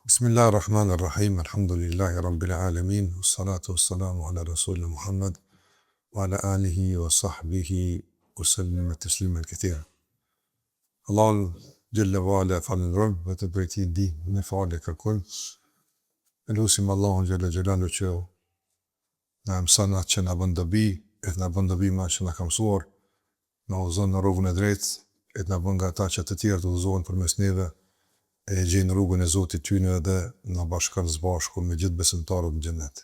Bismillahirrahmanirrahim, alhamdulillahi rabbil alamin, wassalatu wassalamu ala rasulina Muhammad, wa ala alihi wa sahbihi, wa sallim tasliman kathira. Allahun Jalla wa ala falenderojmë, vetëm për ti di me falë kërkojmë. Elusim Allahun Jalla Jalalu që na mëson atë që na bën dobi, e na bën dobi me atë që na ka mësuar, na udhëzon në rrugën e drejtë, e na bën nga ata që të tjerë të udhëzohen përmes neve, e gjejnë rrugën e Zotit tyne dhe na bashkon së bashku me gjithë besimtarët në xhenet.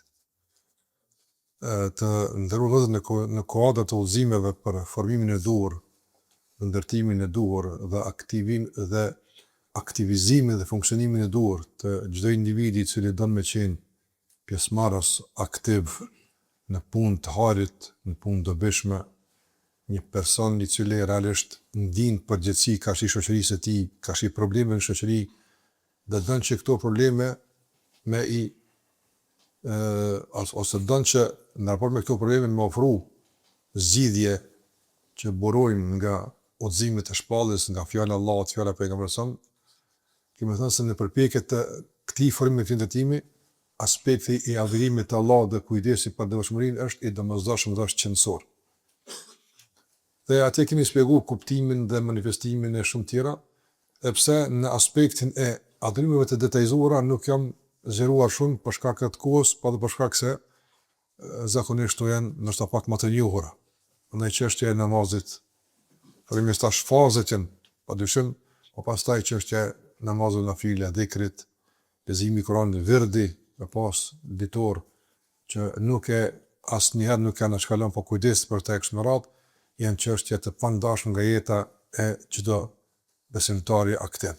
Të nderuar në kuadër të udhëzimeve për formimin e duhur, ndërtimin e duhur dhe aktivizimin dhe funksionimin e duhur të çdo individi i cili don me qenë pjesëmarrës aktiv në punë të harit, në punë dobishme, një person i cili realisht ndin përgjegjësi ka shi shoqërisë e tij, ka shi probleme në shoqëri, dhe don që këto probleme me i ose don që në raport me këto probleme me ofru zgjidhje që burojnë nga udhëzimet e shpalljes, nga fjala e Allahut, fjala e pejgamberit sa, kemi thënë se në përpjekje të këtij formimi të ndërtimi, aspekti i adhurimit të Allahut dhe kujdesi për devotshmërinë është i domosdoshëm dhe është qendror. Dhe atë kemi shpjeguar kuptimin dhe manifestimin e shumë tjera, pse në aspektin e adhurimeve të detajzuara nuk jam zgjeruar shumë për shkak të kohës, po edhe për shkak se zakonisht to janë ndoshta pak më të njohura. Ndaj çështja e namazit, përmes tash fazet janë padyshim, po pastaj çështja e namazit nafile, dhikrit, leximi i Kuranit, virdi, me pas ditor që nuk e asnjëherë nuk kanë shkallon, po kujdes për të ekshmerat, janë çështje të pandashme nga jeta e çdo besimtari aktiv.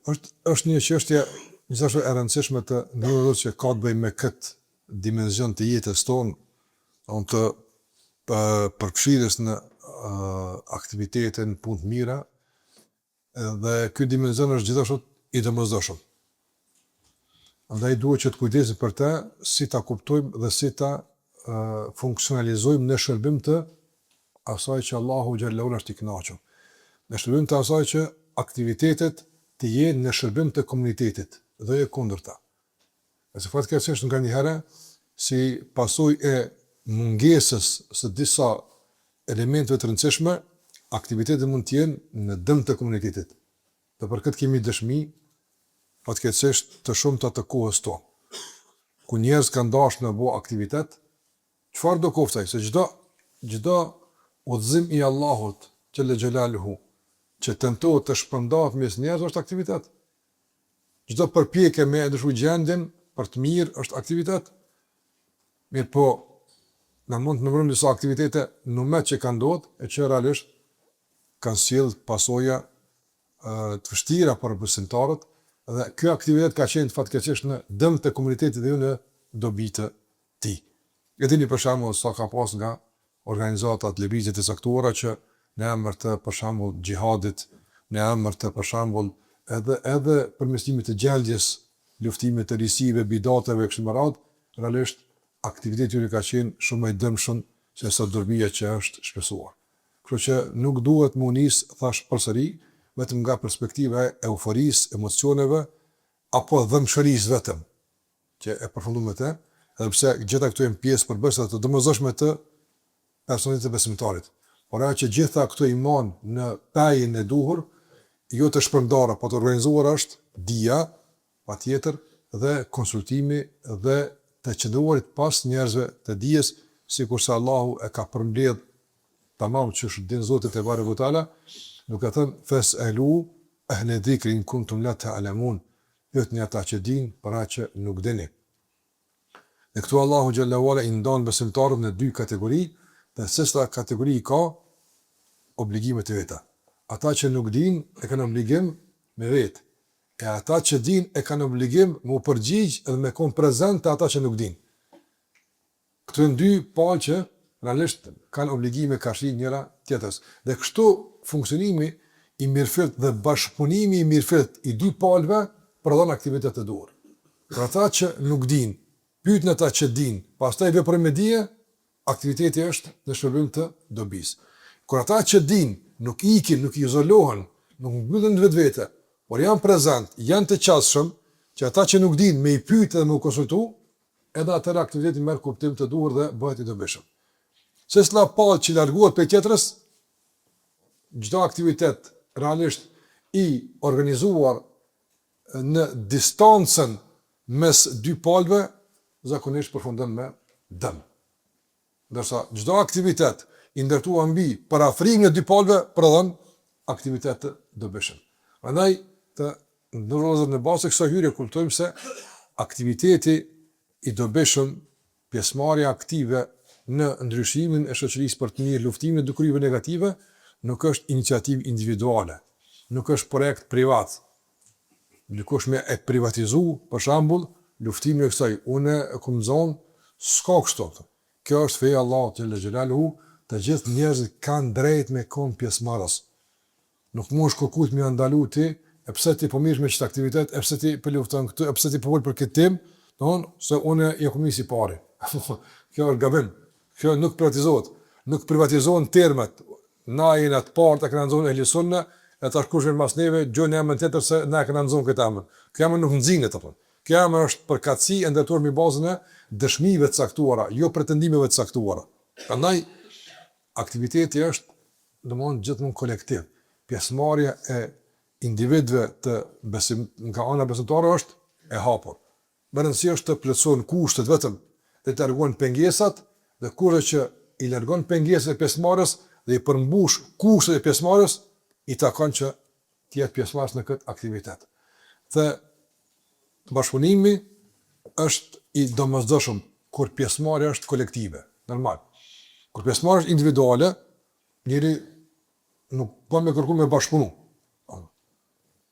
Është një çështje gjithashtu e rëndësishme të ndërruar që ka të bëjë me këtë dimension të jetës tonë, të përfshirjes në aktivitete, në punë të mira, dhe ky dimension është gjithashtu i domosdoshëm. Andaj duhet që të kujdesim për të, si ta kuptojmë dhe si ta funksionalizojmë në shërbim të asaj që Allahu xhallahu është i kënaqur. Në shërbim të asaj që aktivitetet të jenë në shërbim të komunitetit dhe e kundërta. Nëse fatkeqësisht nga një herë, si pasojë e mungesës së disa elementeve të rëndësishme, aktivitetet mund të jenë në dëm të komunitetit. Dhe për këtë kemi dëshmi, fatkeqësisht të shumta të kohës tonë. Ku njerëz kanë dashur në bo aktivitet, çfarë do koftaj, se çdo udhëzim i Allahut xhalla xhelaluhu që tentohet të shpërndahet mes njerëzve është aktivitet. Çdo përpjekje me ndryshu gjendjen për të mirë është aktivitet. Mirë po, na mund të numërojmë disa aktivitete numet që kanë ndodhur e që realisht kanë sjellë pasoja të vështira për besimtarët, dhe ky aktivitet ka qenë fatkeqësisht në dëm të komunitetit dhe jo në dobi të tij. E dini për shembull sa ka pas nga organizatat lëvizje të caktuara që në emër të për shembull xhihadit, në emër të për shembull edhe përmirësimit të gjendjes, luftimit të risive, bidateve kështu me radhë, realisht aktiviteti ynë ka qenë shumë më i dëmshëm se sa dobia që është shpresuar. Kështu që nuk duhet më nis thash përsëri vetëm nga perspektiva e euforisë, emocioneve apo dhëmshërisë vetëm që e përfundon me të, edhe pse gjitha këto janë pjesë përbërëse të domosdoshme të personit të besimtarit. Por ajo që gjitha këto i mon në pajin e duhur, jo të shpërndara, po të organizuar është dia, patjetër, dhe konsultimi dhe të qëndruarit pas njerëzve të dijes, sikurse Allahu e ka përmbledh tamam që është din Zotit e bare vëtala, nuk e thënë fes'alu ahle dhikri in kuntum la ta'lamun, pyetni ata që din për ata që nuk dini. Dhe këtu Allahu xhallahu ala i ndan besimtarët në dy kategori, dhe sesta kategori ka obligimet e veta. Ata që nuk din e kanë obligim me vetë, e ata që din e kanë obligim me u përgjigj edhe me kon prezant të ata që nuk din. Këto janë dy palë që realisht kanë obligime karshi njëra tjetrës. Dhe kështu funksionimi i mirëfillt dhe bashkëpunimi i mirëfillt i dy palëve prodhon aktivitet të duhur. Për ata që nuk din, pyetni ata që din, pastaj veprojmë me dije, aktiviteti është në shërbim të dobisë. Kur ata që din, nuk ikin, nuk izolohen, nuk mbyllen vetvete, por janë prezent, janë të qasshëm, që ata që nuk dinë me i pyet dhe me u konsultu, edhe atëra aktiviteti merr kuptim të duhur dhe bëhet i dobishëm. Se s'la palë që largohet për tjetrës, çdo aktivitet realisht i organizuar në distancën mes dy palëve, zakonisht përfundon me dëm. Ndërsa çdo aktivitet i ndërtuar mbi parafrimin e dy palëve prodhon aktivitet të dobishëm. Prandaj të ndërrozën në bazë të kësaj hyrje kultojmë se aktiviteti i dobishëm, pjesëmarrja aktive në ndryshimin e shoqërisë për të mirë, luftimin e dukurive negative, nuk është iniciativë individuale, nuk është projekt privat. Dikush me e privatizu, për shembull, luftimin e kësaj, unë e kam zonë, s'ka kështu. Kjo është feja Allahu xhalla xhelaluhu, të gjithë njerëzit kanë drejt me kon pjesëmarrës. Nuk mund shkokut me ndalu ti, e pse ti po mirësh me çështë aktivitet, e pse ti po lufton këtu, e pse ti po vol për këtë temë, domthon se unë e kam si parë. Kjo është gabim. Kjo nuk privatizohet. Nuk privatizohen termat. Na jena të parë të kanë zonë ehlisunna, e tash kush vjen mas neve, gjoni emën tjetër se na kanë zonë këtë emër. Kjo emër nuk nxinet apo. Kjo emër është përkatësi e ndërtuar mbi bazën e dëshmive të caktuara, jo pretendimeve të caktuara. Prandaj aktiviteti është domthon gjithmonë kolektiv. Pjesëmarrja e individëve të nga ana besimtare është e hapur. Rëndësia është të plotësojnë kushtet vetëm dhe të largojnë pengesat, dhe kurrë që i largon pengesat e pjesëmarrjes dhe i përmbush kushtet e pjesëmarrjes, i takon që të jetë pjesëmarrës në këtë aktivitet. Dhe bashkëpunimi është i domosdoshëm kur pjesëmarrja është kolektive, normal. Kur pjesëmarrja është individuale, njëri nuk po me kërku me bashkëpunu.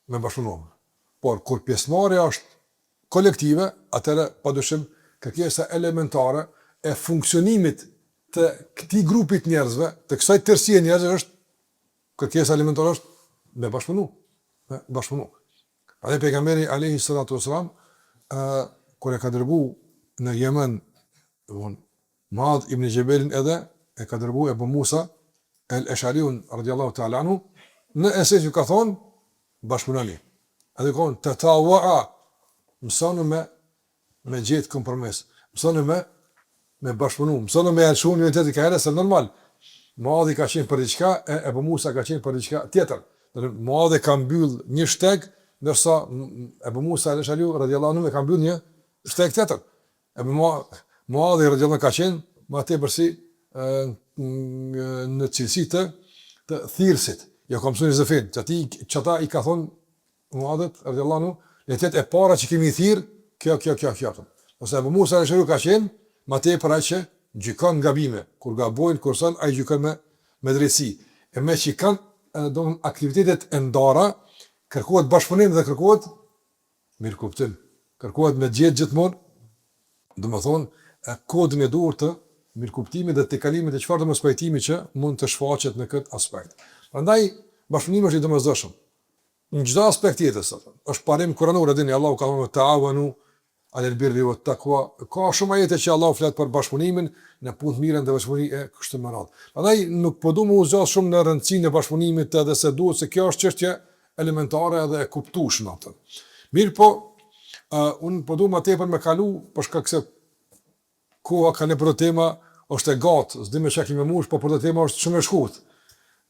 Me bashkëpunu. Por kur pjesëmarrja është kolektive, atëherë padyshim kërkesa elementare e funksionimit të këtij grupi të njerëzve, të kësaj tërësie njerëzve është kërkesa elementare është me bashkëpunu. Me bashkëpunu. Edhe pejgamberi alayhi salatu wasalam kur e ka dërgu në Yemen, Muadh ibn Jabelin edhe e ka dërgu Ebu Musa el-Eshariun radiallahu ta'ala anhu, në esenjë ka thonë bashkëpunani. Edhe ka thonë të tawa'a, mësonu me gjetë kompromis, mësonu me bashkëpunu, mësonu me elshu një të të kajre, se normal, Muadhi ka qenë për diçka, e Ebu Musa ka qenë për diçka tjetër. Muadhi ka mbyll një shteg, ndërsa Ebu Musa el-Eshariu radiallahu anhu ka mbyll një shteg tjetër. Muadhi radiallahu ka qenë më tepër si në cilësi të thirrësit. Jo ka mësuar Zefin, çata i ka thonë Muadhit radiallahu anhu, le të jetë e para që kemi thirr, kjo. Ose Ebu Musa el-Eshariu ka qenë më tepër ai që gjykon gabime, kur gabojnë, kurson ai gjykon me drejtësi. E me që kanë aktivitetet e ndara, kërkohet bashkëpunim dhe kërkohet mirëkuptim. Kërkohet me gjetë gjithmonë, domethënë kodin e duhur të mirëkuptimit dhe të kalimit të çfarëdo mos pajtimi që mund të shfaqet në këtë aspekt. Prandaj bashkëpunimi është i domosdoshëm. Në çdo aspekt jetës, është parim kuranor, dini Allahu ka thënë ta'awanu 'alal birri wat taqwa. Ka shumë ajete që Allahu flet për bashkëpunimin në punë të mira dhe bashkëpuni e kështu me radhë. Prandaj nuk po duam u zgjat shumë në rëndësinë e bashkëpunimit edhe se duhet se kjo është çështje elementare dhe e kuptueshme atë. Mirë po, unë po duam atëpër me kalu për shkak se koha ka për tema është e gatë, s'di me çka me mush, po për tema është shumë e shkurtë.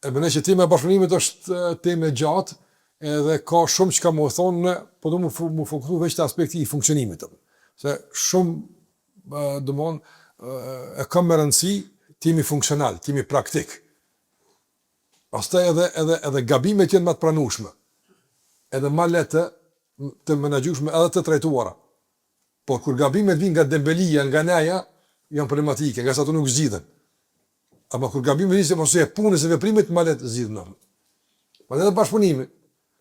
E bënë që tema e bashkëpunimit është temë e gjatë, edhe ka shumë që ka më thonë, po du më fokusu veç të aspekti i funksionimit. Se shumë, domon, e kam me rëndësi timi funksional, timi praktik. Pastaj edhe gabimet jenë më të pranueshme, edhe më lehtë të menaxhueshme edhe të trajtuara. Por kur gabimet vijnë nga dembelia, nga neja, janë problematike, nga sa ato nuk zgjidhen. Ama kur gabimet vijnë mos e punës e veprimit, më lehtë zgjidhen. Por edhe bashkëpunimi,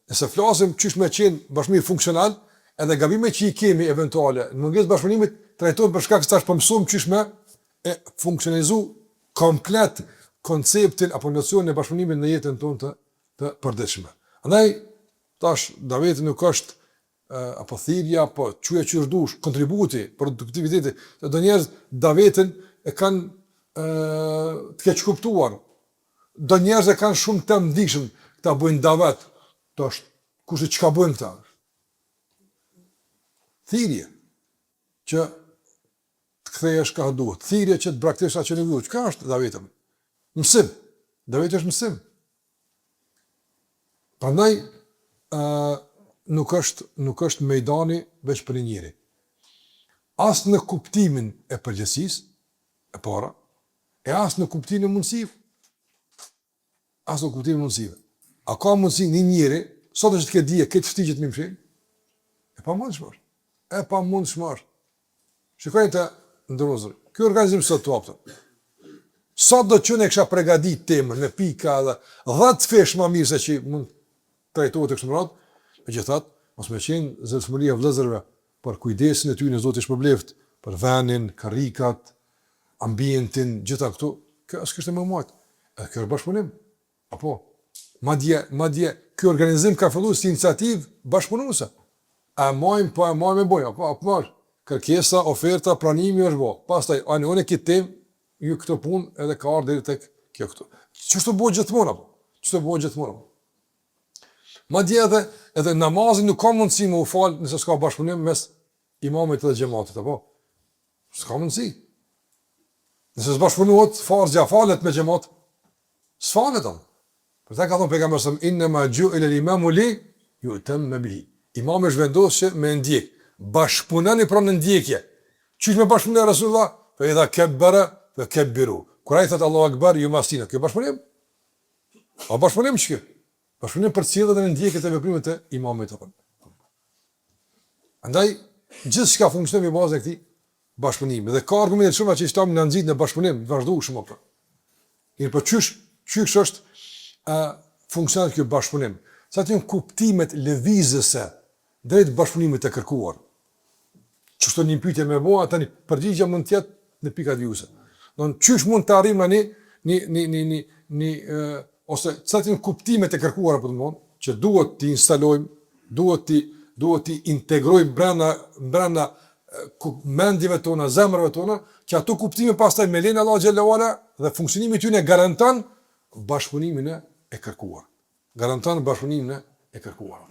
nëse flasim çish me qenë bashkëpunim funksional, edhe gabimet që i kemi eventuale, në mungesë bashkëpunimit trajtohen për shkak se tash po mësojmë çish me e funksionalizu komplet konceptin apo nocionin e bashkëpunimit në jetën tonë të përditshme. Andaj tash daveti nuk është apo thirrja, apo çuja që dush, kontributi, produktiviteti, se do njerëz davetin e kanë të keq kuptuar. Do njerëz e kanë shumë të ndihshëm ta bëjnë davet. To është Kurse çka bëjnë këta? Thirrje që të kthehesh ka duhet. Thirrje që të braktesh atë që nuk duhet. Çka është Davetëm? Mësim. Daveti është mësim. Prandaj nuk është mejdani veç për njëri. As në kuptimin e përgjithësisë, e para, e as në kuptimin e mundësive. As në kuptimin e mundësive. A ka mundësi një njëri, sot është të ke dije, këtë fëtigjit më mshin? E pa mundshmë është. E pa mundshmë është. Shikojnë të ndërrozër. Ky organizim sot të apëtë. Sot do që ne kësha pregadit temën në pika dhe 10 fesh ma mirë se që mund trajtohet e kështë më ratë, me që thatë, mos me qenë zërshmëria vëllezërve për kujdesin e ty në Zotë i shpërbleft, për venin, karikat, ambientin, gjitha këtu, kjo është kështë e më majtë. Edhe kjo është bashkëpunim. Apo, madje, kjo organizim ka fillu si iniciativë bashkëpunuese. A majmë, po e majmë e bojnë, apo marë. Kërkesa, oferta, pranimi është bo. Pastaj, unë e këtë temë, ju këtë punë edhe ka ardhur deri tek kjo këtu. Ç'është bëu gjithmonë apo? Ç'është bëu gjithmonë apo? Madje edhe namazin nuk ka mundësi më u fal nëse s'ka bashkëpunim mes imamit dhe xhamatit apo? S'ka mundësi. Nëse s'bashkëpunohet farzja falet me xhamat, s'falet atë. Për ta ka thënë pejgamberi sallallahu alajhi wasallam inna ma ju'ila al-imamu li yu'tamma bihi. Imami është vendosur me ndjek. Bashkëpunani pra në ndjekje. Çish me bashkëpunë Rasulullah? Fa idha kabbara fa kabbiru. Kur ai thot Allahu Akbar, ju masina. Kjo bashkëpunim? A bashkëpunim ç'kjo? Bashkëpunim për cilën e ndjekjet e veprimeve të imamit apo. Andaj gjithçka funksionon me bazë këtij bashkëpunimi dhe ka argumente shumë që shtam në nxit në bashkëpunim, vazhdueshëm apo. Mirë, po çysh është funksionon ky bashkëpunim? Sa të janë kuptimet lëvizëse drejt bashkëpunimit të kërkuar. Çështë një pyetje me mua tani përgjigjja mund të jetë në pikat juese. Don çysh mund të arrijmë ose sa të janë kuptimet e kërkuara për të thonë që duhet të instalojmë, duhet të integrojmë brenda mendjeve tona, zemrave tona, që ato kuptime pastaj me lenin Allah xhallahu ala dhe funksionimi i tyre garanton bashkëpunimin e kërkuar. Garanton bashkëpunimin e kërkuar.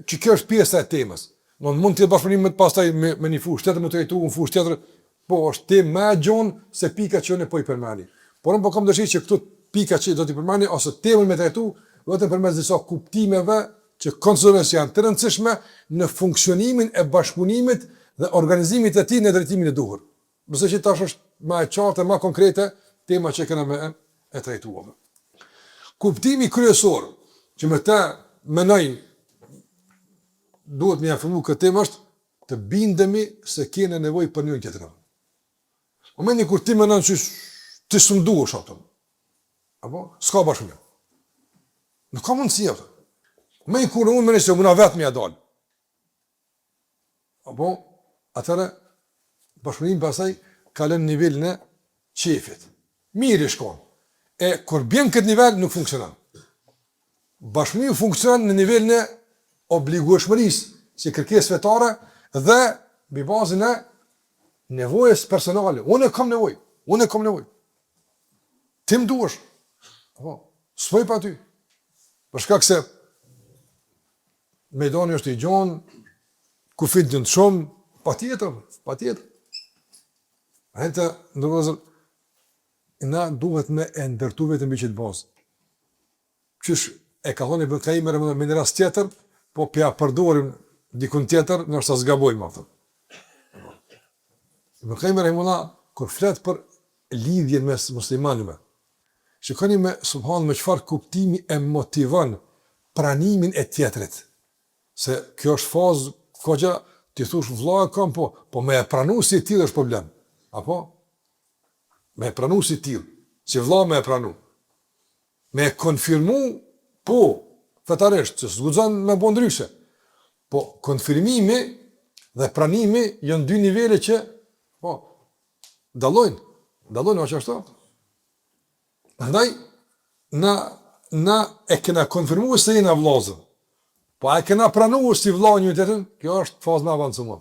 Që kjo është pjesa e temës. Mund të jetë bashkëpunim pastaj me një fushë tjetër, mund të jetë në fushë tjetër, po është temë më e gjonë se pika që ne po i përmendni. Por unë po kam dëshirë që këto pika që do t'i përmendni ose temën me trajtu vetëm përmes disa kuptimeve që konsiderohen janë të rëndësishme në funksionimin e bashkëpunimit dhe organizimit të tij në drejtimin e duhur. Besoj që tash është më e qartë, më konkrete tema që kemi më e trajtuar. Kuptimi kryesor që me të mendoj duhet më afërmu këtë temë është të bindemi se kene nevojë për njëri tjetrin. Momenti kur ti mendon se ti s'u duhesh atë. Apo s'ka bashkëpunim. Nuk ka mundësi atë. Më i kur unë më nëse unë vetëm ja dal. Apo atëra bashkëpunimi pastaj ka lënë nivelin e qefit. Mirë shkon. E kur bjen këtë nivel nuk funksionon. Bashkëpunimi funksionon në nivelin e obligueshmërisë, si kërkesë fetare dhe mbi bazën e nevojës personale. Unë kam nevojë. Ti më duhesh. Apo, s'poj pa ty. Për shkak se Majdani është i gjonë, kufit në të shumë, patjetër. Hëtë, ndërëzër, na duhet me e ndërtu vetëm mbi qëtë bazë. Qysh e ka thonë Ibn Qayyim me një rast tjetër, po pja përdorim dikun tjetër, nërsa zgabojmë atë. Ibn Qayyim rahimahullah, kur flet për lidhjen mes muslimanëve, shikoni me subhanë me çfarë kuptimi e motivon pranimin e tjetrit. Se kjo është fazë, kohë ti thush vëlla e kam, po me e pranu si tillë është problem. Apo? Me e pranu si tillë, si vëlla me e pranu. Me e konfirmu, po, fetarisht, se s'guxon me bo ndryshe. Po, konfirmimi dhe pranimi janë dy nivele që, po, dallojnë o që është të. Ndaj, na e kena konfirmu se jena vllazën. Po a e kena pranu si vëlla një tjetrin, kjo është fazë më avancuar.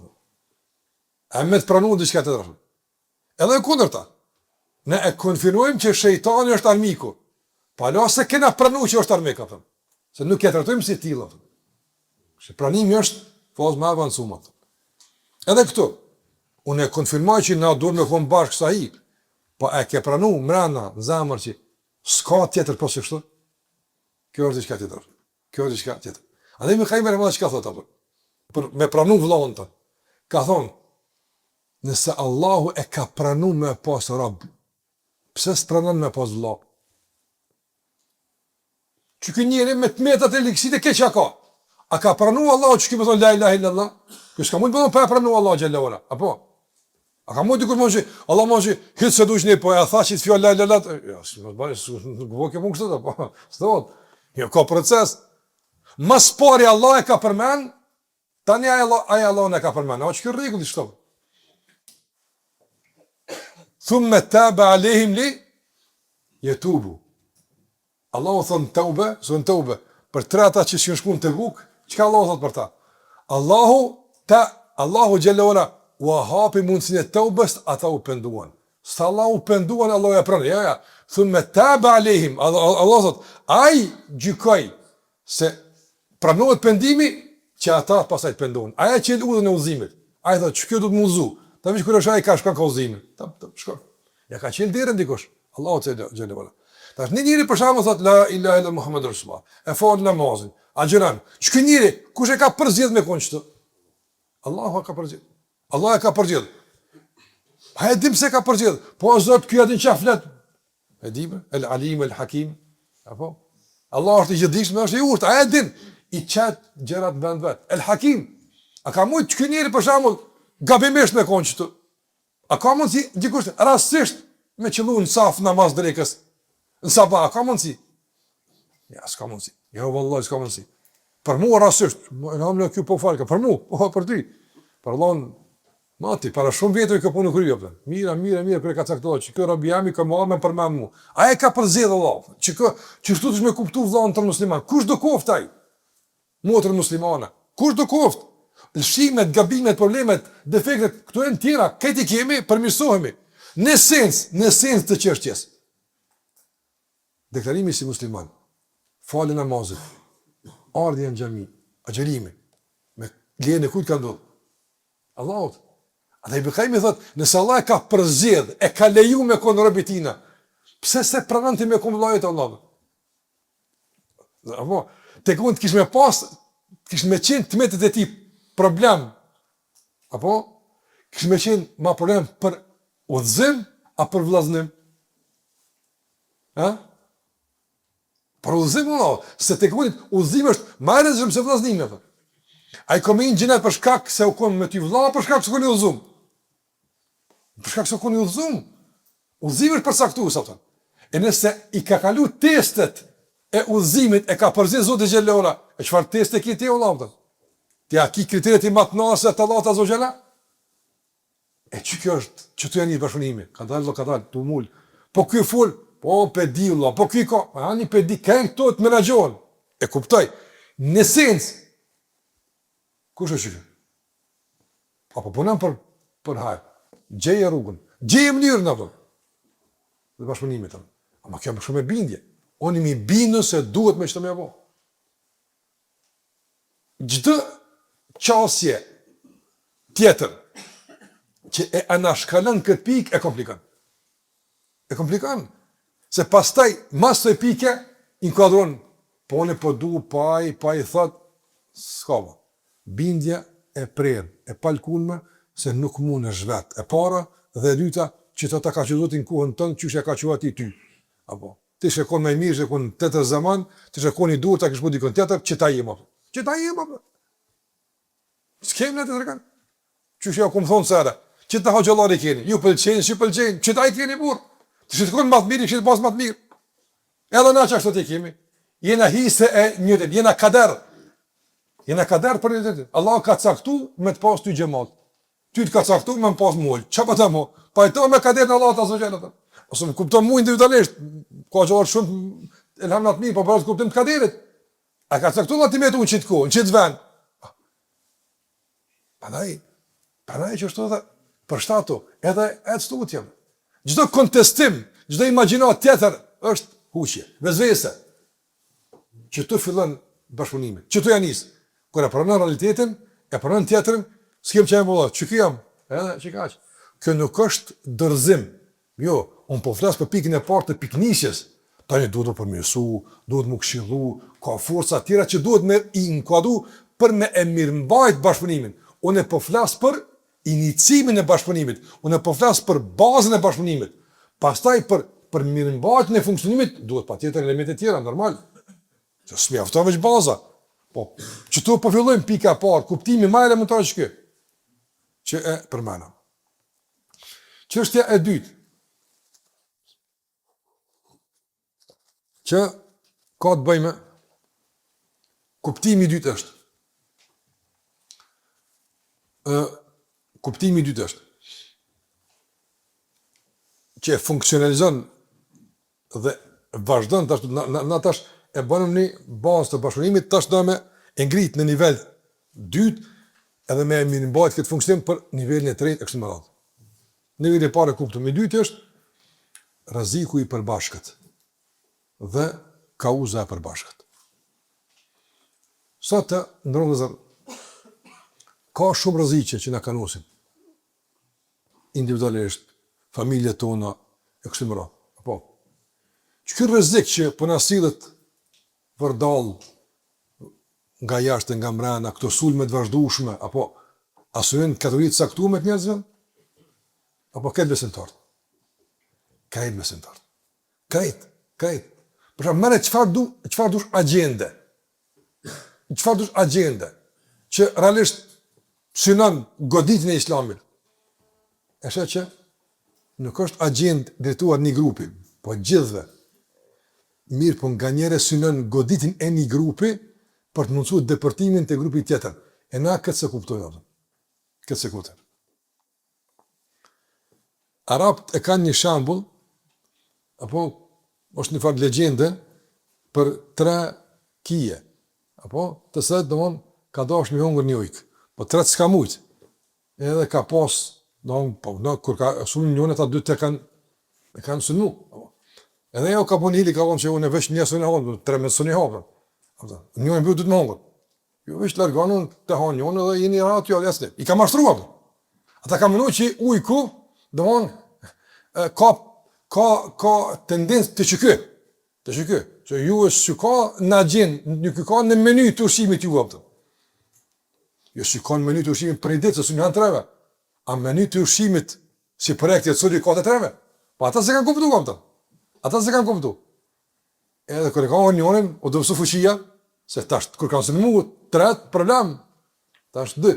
A me të pranu diçka tjetër. Edhe kundërta. Ne e konfirmojmë që shejtani është armiku. Po ala se kena pranu që është armik, se nuk e trajtojmë si tillë. Pranimi është fazë më e avancuar. Edhe këtu, unë e konfirmoj që na duhet me konë bashkë sa hi, po e ke pranu mrena në zemër që s'ka tjetër po si kështu? Kjo është diçka tjetër. Kjo është diçka tjetër. A dhe me ka i mërë që ka thot apo? Për me pranu vllahun të. Ka thonë, nëse Allahu e ka pranu me pas rab, pse s'pranon me pas vllah? Që kë njeri me të metat e likësit e keqa ka. A ka pranu Allahu që këmë thonë la ilaha illallah? Kjo s'ka mund të pa pranu Allahu xhalla wala, apo? A ka mund të kur mëngjë, Allah mëngjë, hitë se dush një, po e tha që të fjallë la ilaha, ja, si më të bërë, nuk vë ke mund kështë të, po, s'thot. Jo, ka proces. Mas pari Allah e ka përmen, tani aja Allah në ka përmen. A që kjo rregull i shtovë? Thumë me tabe alehim li, jetubu. Allahu thonë taube, zonë taube, për tre ata që shkën shkun të guk, qëka Allahu thotë për ta? Allahu gjellora, u hapi mundësin e taubës, ata u penduan. Sa Allah u penduan, Allah e pranë. Ja. Thumë me tabe alehim, Allah thotë, aj gjykoj, se pranohet pendimi, që ata pasaj të penduan. Aja që e udhën e uzimit. Aja thotë, që kjo du të mu uzu. Ta vishë kërë është aja ka shkon ka uzimin. Shkon. Ja ka qenë dirën dikush. Allahu të gjellora. Tash një njëri për shkakun thot la ilaha illa Muhammedur Rasulullah. E fal namazin. Agjeron. Çka njëri kush e ka përzgjedh me kon çto? Allahu ka përzgjedh. Allah e ka përzgjedh. Ha e dim se ka përzgjedh. Po Zot ky atë çfarë flet? E di me el alim el hakim. Apo Allah është i gjithdijshëm, është i urtë. A e din i çat gjërat vend vet. El hakim. A ka mund ky njëri për shembull gabimisht me kon çto? A ka mund si dikush rastisht me qëlluar saf namaz drekës? Në sabah, ka mundësi? Ja, s'ka mundësi. Ja, vëllaj, s'ka mundësi. Për mua rasisht, në hamë në kjo po falka, për mua, po për ty. Për Allah, mati, para shumë vjetëve kjo punë kryo, për. Mira, kërë ka caktohet, që kjo rabi jami ka marrë me përmen mu. Aja ka përzedhe Allah, që shtu të shme kuptu vëllahën tërë musliman. Kush do koft aj? Motër muslimana. Kush do koft? Lëshimet, gabimet, problemet, defektet, këto e në tjera, këti kemi, përmirësohemi. Në sens të çështjes. Deklarimi si musliman, falë namazit, ardhja në xhami, agjerimi, me lejen e kujt ka ndodhur? Allahut. Atë i bëkaj me thot, nëse Allah e ka përzgjedh, e ka leju me kon robi tina, pse se pranon ti me kon vllajët e Allahut? Apo, te kund kish me pas, kish me qenë të metet e ti problem, apo, kish me qenë ma problem për udhëzim, a për vllaznim? Ha? Për udhëzim Allah, se te kundit udhëzim është më e rëndësishëm se vllazënimi. Ai komin gjenet për shkak se u kon me ty vëlla, për shkak se u kon i udhëzum. Për shkak se u kon i udhëzum. Udhëzimi është përcaktuar sa thon. E nëse i ka kalu testet e udhëzimit e ka përzgjedh Zoti xhelora, e çfarë teste ke ti Allahu? Ti a ki kriteret i matnase të Allahut azza xhela? E kjo është, që tu janë një bashkëpunimi, ka dalë, tu mul. Po ky fol, po pe di Allah, po ky ka, ani pe di kanë këto të menaxhon. E kuptoj. Në sens kush është ky? Apo punon për haj. Gjeje rrugën, gjeje mënyrën apo. Dhe bashkëpunimit tonë. Ama kjo më shumë e bindje. Unë mi bindu se duhet me çto më apo. Çdo qasje tjetër që e anashkalon këtë pikë e komplikon. Se pastaj, mas të pike, inkuadron, po në po du, pa i thot, s'kava. Bindja e prerë, e palkunme, se nuk mund është vetë. E para dhe e dyta, që të ka që zotin kuhën tënë, që ka që ati ty. Apo, ti shekon me mirë, shekon të të zaman, ti shekon i dur, ta kishë po dikon tjetër, që ta jem, apo. Që ta jem, apo. S'kem në të të rekan. Që shë ja kumë thonë sëra, që të hoqëllari keni, ju pëlqenj, që ta i keni burë. Të shëtë matë mirë, kështë pas matë mirë. Edhe na që ashtu të kemi. Jena hise e njëtet, jena kader. Jena kader për njëtet. Allah ka caktu me të pas ty gjemat. Ty të ka caktu me më pas mullë. Qa pa ta mu? Pajto me kader në Allah të aso gjelat. Ose më kupton mu individualisht. Ka që orë shumë elhamnat mirë, po për të kuptim të kaderit. A ka caktu nga ti me të unë qitë kohë, në qitë ven. Panaj që është edhe për shtatu, edhe e të stutjem. Çdo kontestim, çdo imagjinat tjetër është huqje, vezvese. Që tu fillon bashkëpunimi. Që tu janis. Kur e pranon realitetin, e pranon tjetrin, s'kem çaj vëlla, çu jam, edhe çka kaq. Kjo nuk është dorëzim. Jo, unë po flas për pikën e parë të piknisjes. Tani duhet të përmirësu, duhet më këshillu, ka forca tjera që duhet me i inkuadru për me e mirëmbajt bashkëpunimin. Unë po flas për inicimin e bashkëpunimit. Unë po flas për bazën e bashkëpunimit. Pastaj për mirëmbajtjen e funksionimit duhet patjetër elemente tjera, normal. Që s'mjafton veç baza. Po, çto po fillojmë pika e parë, kuptimi më elementar është ky. Që e përmendëm. Çështja e dytë. Që ka të bëjë me kuptimi i dytë është. Kuptimi i dytë është që funksionalizon dhe vazhdon tash na tash e bënëm një bazë të bashkëpunimit, tash do me e ngrit në nivel dytë edhe me mirëmbajt këtë funksionim për nivelin e tretë e kështu me radhë. Niveli i parë kuptimi i dytë është rreziku i përbashkët dhe kauza e përbashkët. Sot ndonëse ka shumë rreziqe që na kanosin. Individualisht, familjet tona e kështu me radhë. Po. Ky rrezik që po na sillet vërdall nga jashtë, nga mbrana, këto sulme të vazhdueshme, apo asojnë kategoritë caktuar të njerëzve? Apo këtë besimtar? Këtë besimtar. Këtë. Për shembull, merre çfarë dush agjende. Çfarë dush agjende që realisht synon goditjen e Islamit. Është që nuk është agjendë drejtuar një grupi, po gjithëve. Mirë, po nga njëre synon goditjen e një grupi për të mundsuar depërtimin të grupit tjetër. E na këtë se kuptojnë ato. Këtë se kuptojnë. Arabt e kanë një shembull, apo është një farë legjende për 3 kije, apo të sëtë domon ka dashur me hungur një ujk, po 3 s'ka mujt. Edhe ka pas, kur ka sulm njëri ata 2 të kanë sulmu. Edhe ajo ka punë hili ka thonë se unë veç një sonë hon, 3 me sonë hon. Njëri bëu 2 të mungur. Jo veç largonon të hanë njëri dhe jeni aty asnjë. I ka mashtruar. Ata kanë mënuar që ujku domon ka tendencë të çky. Që ju është ka në agjendë, nuk ka në menu të ushqimit ju apo. Jo si ka në menu të ushqimit për një ditë, se janë 3. A menu të ushqimit si projekti të soli ka të 3. Po ata se kanë kuptuar ato. Ata se kanë kuptuar. Edhe kur e ka unionin, o do të fuqia, se tash kur kanë sënë 3 problem. Tash 2.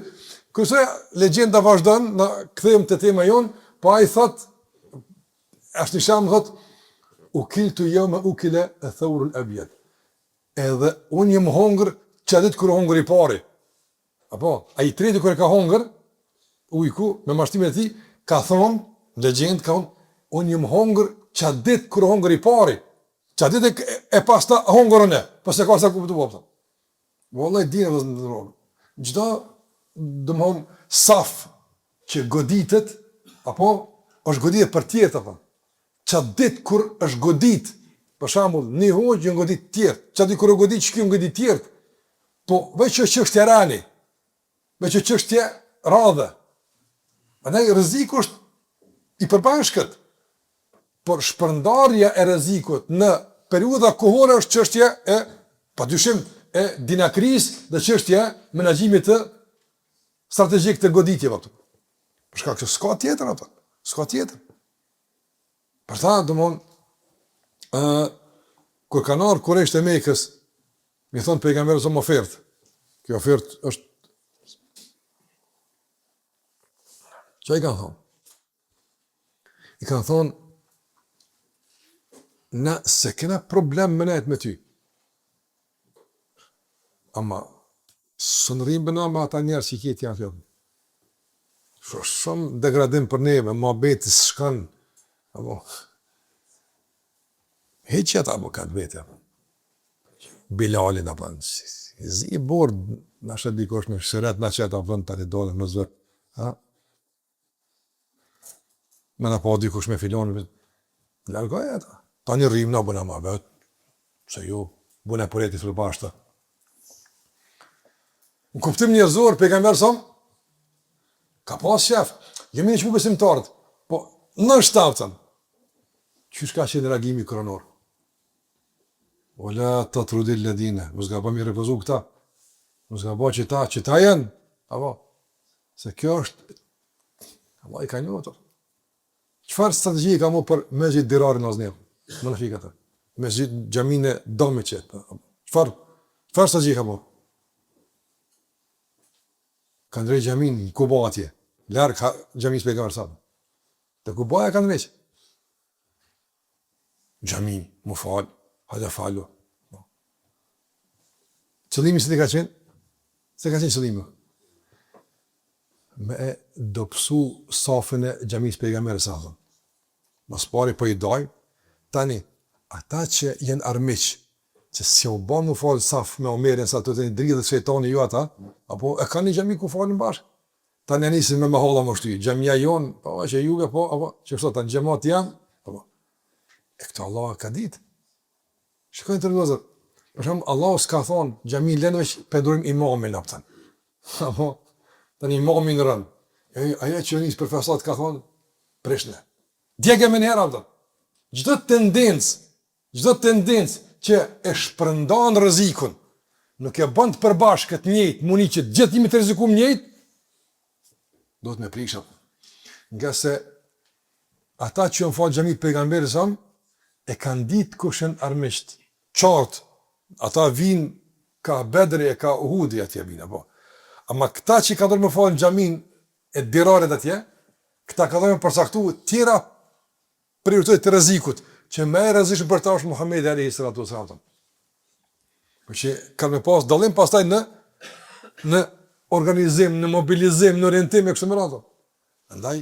Kurse legjenda vazhdon, na kthejmë te tema jon, po ai thot është një shembull thot ukiltu yawma ukila athawr al-abyad. Edhe unë jam hungër çadet kur hungër i pari. Apo ai treti kur ka hungër ujku me mashtrimin e tij ka thonë legjend ka unë jam hungër çadet kur hungër i pari. Çadet e pasta hungërën e. Po se ka sa kuptuar. Wallahi dinë vëllai. Çdo domthon saf që goditet apo është goditje për tjetër apo. Çat dit kur është godit, për shembull, një hoqë godit tjetër, çat dit kur godit çka godit tjetër. Po veç çështja rani. Veç çështja radhë. Andaj rreziku është i përbashkët. Por shpërndarja e rrezikut në periudha kohore është çështja e padyshim e dinakris dhe çështja e menaxhimit të strategjik të goditjeve ato. Për shkak se s'ka tjetër ato. S'ka tjetër. Për ta, domon, kur kanë ardhur Kurejsht e Mekës, mi thonë pejgamberi sa më ofertë. Kjo ofertë është çfarë i kanë thonë? I kanë thonë na se kena problem me nejt me ty. Ama së në rrimë bëna me ata njerë që i kjetë janë fjallë. Shumë degradim për neve, ma betis shkanë. Apo, heqja ta apo këtë vete. Bilalin apo, zi bord, në shë dikosh me shëret, në qëta vënd të të dole, në zër. Me në pa dikosh me filonë, largoj e ta. Ta një rrim në bëna ma vetë, se ju, bëna për jetit për bashta. Në kuptim njerëzor, pejgamberi sa ka pas shef. Jemi në që besimtarët, po në shtaftën. Qysh ka qenë reagimi kronor? Ola të trudil ledine, mos ga bëmi refuzu këta, mos ga bë që ta janë, apo, se kjo është, Allah i ka një otër. Qëfar strategji ka mu për mesjid dirarin Aznel, më në fikë atër, mesjid gjamine domi qëtë, qëfar strategji ka mu? Ka ndrej gjamin në Kuba atje, larkë gjamin së pejgamber sa. Të Kubaja ka ndrej. Gjamin, mu falë, hajde falu. Qëllimi se të ka qenë? Se ka qenë qëllimi? Me e dopsu safën e gjamis pejgamberit sa thëmë. Mas pari po i daj, tani, ata që jenë armiq, që si u banë mu falë safë me Omerin, sa të të një dridhët shejtani ju ata, apo e ka një gjami ku falën bashkë. Tani e nisin me holla më shty, gjamia jonë, po që juve, po, apo, që kështu ta në gjemat jam, apo. E këto Allah ka ditë. Shikojnë të rëdozër. Për shumë, Allah s'ka thonë, gjami lënë veç pendurim imamin, apëtan. Apo, të një imamin në rënë. Aja që njësë për fesat ka thonë, prishne. Djege me njëherë, apëtan. Gjdo tendencë që e shpërndan rëzikun, nuk e bënd përbashkë këtë njëjtë, muni që gjithë jemi të rëzikum njëjtë, do të me prishëm. Nga se ata që në falë gjami pejgamberi sam, e kanë ditë kushen armisht, qartë, ata vinë ka Bedri e ka Uhudi atje vinë, po. Ama këta që ka dorë me falë në gjamin e diraret atje, këta ka dorë me përsaktu tjera prioritet të rëzikut, që me e rëzishën për ta është Muhammedi a.s. Për që kanë me pas dalim pastaj në organizim, në mobilizim, në orientim e kështë më rato. Ndaj,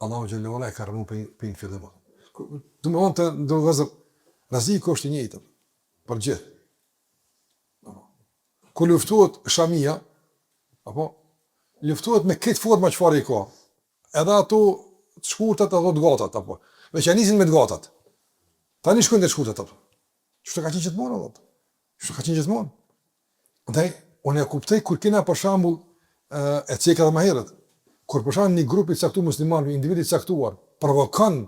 Allahu Gjellewala e ka rënu për një fillim. Du me onë të ndërgëzër, rëziku është i njëjtë, për gjithë. Kër luftuat Shamia, luftuat me këtë forma që farë i ka, edhe ato të shkurtat edhe të gatat, veç e nisin me të gatat. Ta një shkujnë dhe të shkurtat, që të ka qenë gjithmonë, që të ka qenë gjithmonë. Ndaj, unë e kuptej kur kena për shambull e ceka dhe maherët, kur për shambull një grupi caktuar musliman, një individi caktuar, provokan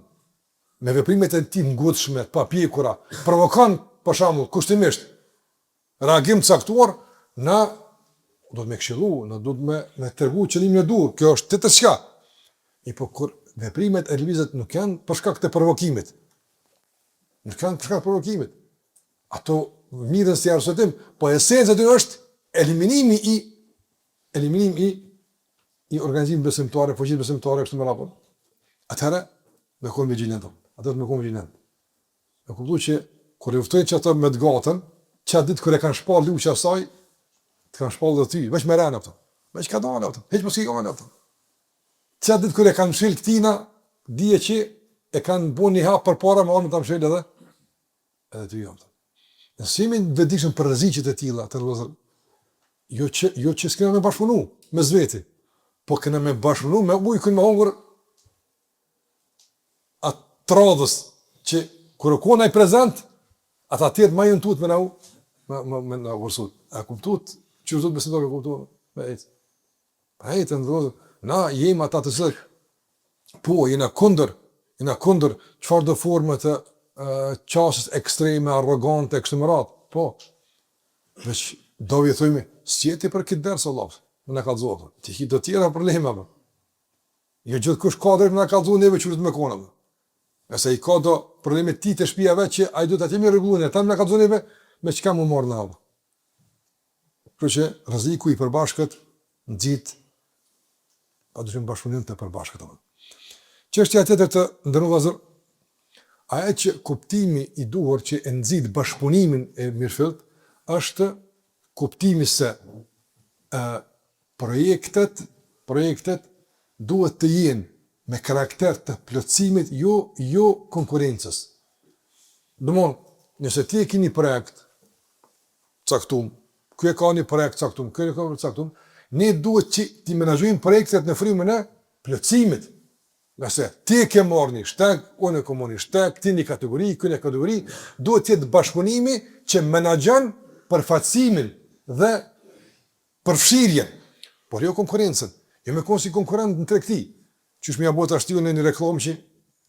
me veprimet e tij ngutshme, pa pjekura, provokon për shembull kushtimisht reagim të caktuar, na do të më këshillu, na do të më tregu qëllimin e duhur. Kjo është të çka. Po kur veprimet e lëvizjet nuk janë për shkak të provokimit. Nuk kanë për shkak të provokimit. Ato mirën si arsyetim, po esenca e tyre është eliminimi i organizimit besimtar, fuqisë besimtare kështu me radhë. Atëherë me kon vigjilent. Atë me kon vigjilent. E kuptoj që kur luftojnë që ato me të gatën, çfarë ditë kur e kanë shpall luçi asaj, të kanë shpall dhe ty, veç me rënë ato. Veç ka dalë ato. Hiç mos i kanë ato. Çfarë ditë kur e kanë mshil këtina, dije që e kanë bën një hap përpara me orën ta mshil edhe ty ato. Ne simi vetëm për rreziqet e tilla, të rrezë. Jo që s'kemë me bashkëpunu me zveti, po kemë me bashkëpunu me ujkun me hungur atë trodhës që kur kona i prezent, ata tjetë ma jënë tutë me na vërsut. A kuptut, që vërsut besim të ka kuptut, me ejtë. Pa ejtë, na jemi ata të zërë, po, jena kunder qëfar do formë të qasës ekstreme, arrogante, ekstremerat, po. Veç, do vjethojme, s'jeti për këtë dërë, Allah, me në kalzohet. Ti hi do tjera probleme, jo gjithë kush kadrë me në kalzohet neve që vërsut me kona, nëse i ka do problemet ti të shpijave që a i do të atjemi rregulline, ta me ka dzonive me qëka mu marrë në avë. Kërë që rreziku i përbashkët në gjitë, a dushim bashkëpunim të përbashkët. Çështja tjetër të ndërru vazër, aja që kuptimi i duhur që e nëzit bashkëpunimin e mirëfillt, është kuptimi se projektet duhet të jenë me karakter të plotësimit, jo konkurencës. Domthon, nëse ti e ke një projekt caktuar, ky e ka një projekt caktuar, ky e ka një caktuar, ne duhet që ti menaxhojmë projektet në frymën e plotësimit. Nëse ti e ke marrë një shteg, unë e kam marrë një shteg, ti një kategori, ky një kategori, duhet të jetë bashkëpunimi që menaxhon përfaqësimin dhe përfshirjen, por jo konkurencën. Jo me konë si konkurent në tregti. Qysh me ja bota shtiu në një reklam që,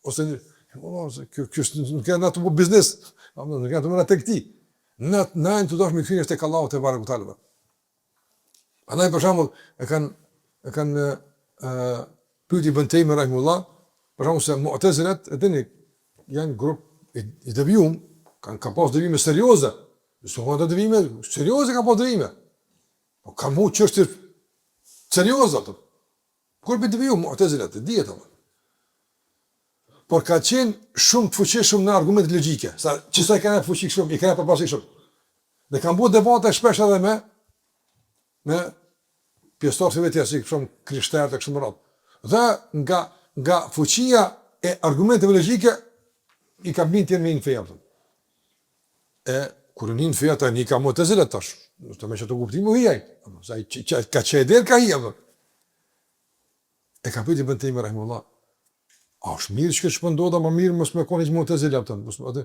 ose kjo nuk e në të bu biznes, nuk e në të më në tregti. Në të dosh me këthin e shte kallahu të barë këtalëve. Andaj për shembull e kanë pyeti Ibn Taymi rahimullah, për shembull se Mu'tazilet e dini janë grup i devijum, kanë pas devijime serioze. Kanë të devijime serioze, kanë pas devijime. Po kanë mu çështje serioze ato. Grupi i devijum Mu'tazilet, dihet apo. Por ka qenë shumë të fuqishëm në argumente logjike. Sa çfarë kanë fuqi shumë, i kanë përpasur shumë. Dhe kanë bërë debate shpesh edhe me pjesëtarë të vetë si shumë krishterë të kështu me radhë. Dhe nga fuqia e argumenteve logjike i ka bindë në feja. E kur në feja ta një ka Mu'tazilet tash, të më çto kuptimi u hiaj. Sa ka çedel ka hiaj. E ka pyetur Ibn Taymi rahimullah. A është mirë që shpëndoda më mirë mos me koni Mu'tazile atë.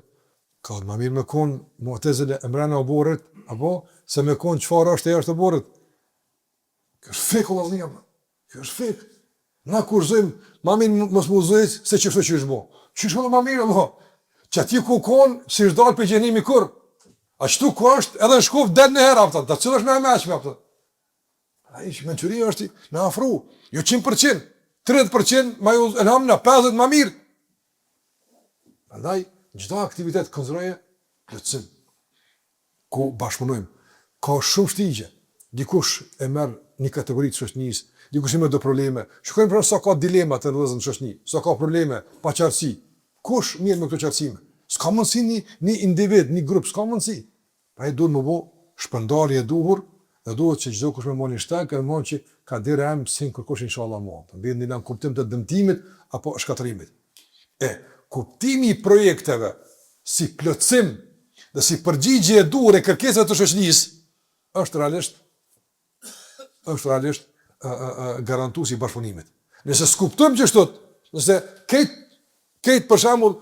Ka më mirë me kon Mu'tazile emrana e oborrit apo se me kon çfarë është e jashtë oborrit. Kjo është fik vëllaznia. Kjo është fik. Na kurzojm, më mirë mos më uzojë se çfarë që është bë. Çish më mirë vëlla. Që ti ku kon si është dal për gjenimi kur. Ashtu ku është edhe në shkuf del në herë aftë. Ta cilësh më e mëshme aftë. Ai që mençuria është në afru, jo 100%. 30% ma ju elhamna, 50% ma mirë. Andaj, çdo aktivitet konsideroje plotësim. Ku bashkëpunojmë. Ka shumë shtigje. Dikush e merr një kategori të shoqënisë, dikush i merr do probleme. Shikojmë pra sa ka dilema të rrezën në shoqëni, sa ka probleme, pa qartësi. Kush mirë me këto qartësime? S'ka mundësi një individ, një grup, s'ka mundësi. Pra duhet më bo shpërndarje e duhur, dhe duhet që çdo kush me moni shtek, edhe mund që ka dire em sin kërkosh inshallah mua. Të bëjë një kuptim të dëmtimit apo shkatërimit. Kuptimi i projekteve si plotësim dhe si përgjigje e duhur e kërkesave të shoqënisë është realisht garantuesi i bashkëpunimit. Nëse skuptojmë që ashtu, nëse këtë për shembull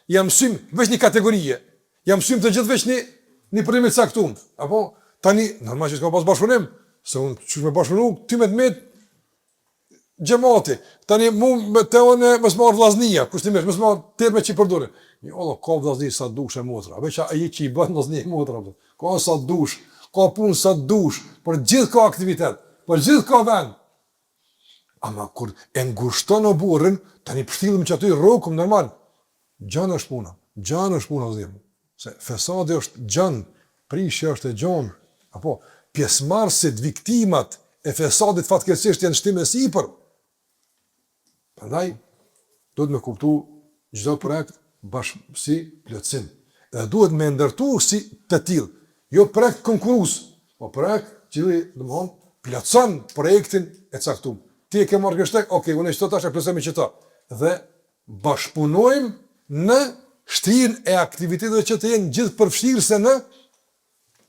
jam mësym veç një kategorie, jam mësym të gjithë veç një problem të caktuar, apo tani normal që s'ka pas bashkëpunim, se unë çu me bashkëpunu ty me të met xhamati. Tani mu te unë mos marr vllaznia, kushtimisht mos marr terme që përdoren. Jo, ka vllazni sa dush e motra, veç ai që i bën vllazni e motra. Ka sa dush, ka punë sa dush, por gjithë ka aktivitet, por gjithë ka vend. Ama kur e ngushton o burrin, tani përshtillim që aty rrokum normal. Gjan është puna vëllazim. Se fesadi është gjan, prishja është e gjan, apo pjesëmarrësit, viktimat e fesadit fatkeqësisht janë shtim e sipër. Prandaj duhet me kuptu çdo projekt si plotësim. Dhe duhet me ndërtu si të tillë, jo projekt konkurus, po projekt që domthon plotëson projektin e caktuar. Ti e ke marrë kështek, okay, unë çto tash e plotësoj me çto. Dhe bashkëpunojmë në shtirën e aktiviteteve që të jenë gjithë përfshirëse në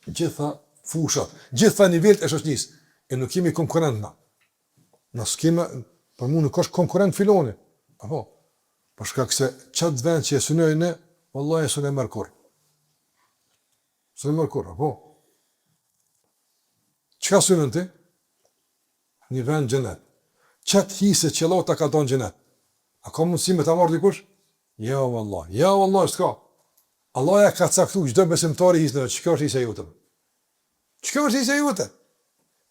gjitha fushat, gjitha nivelet e shoqënisë. E nuk kemi konkurrent na. Na skema për mua nuk është konkurrent filoni. Apo për shkak se çat vend që synojnë, vallahi sonë merkur. Sonë merkur, apo. Çka synon ti? Një vend xhenet. Çat hise që Allah ta ka dhënë xhenet. A ka mundësi me ta marrë dikush? Jo vallahi s'ka. Allah ja ka caktuar çdo besimtari hisë, çka është hisa jote. Çka është hisa jote?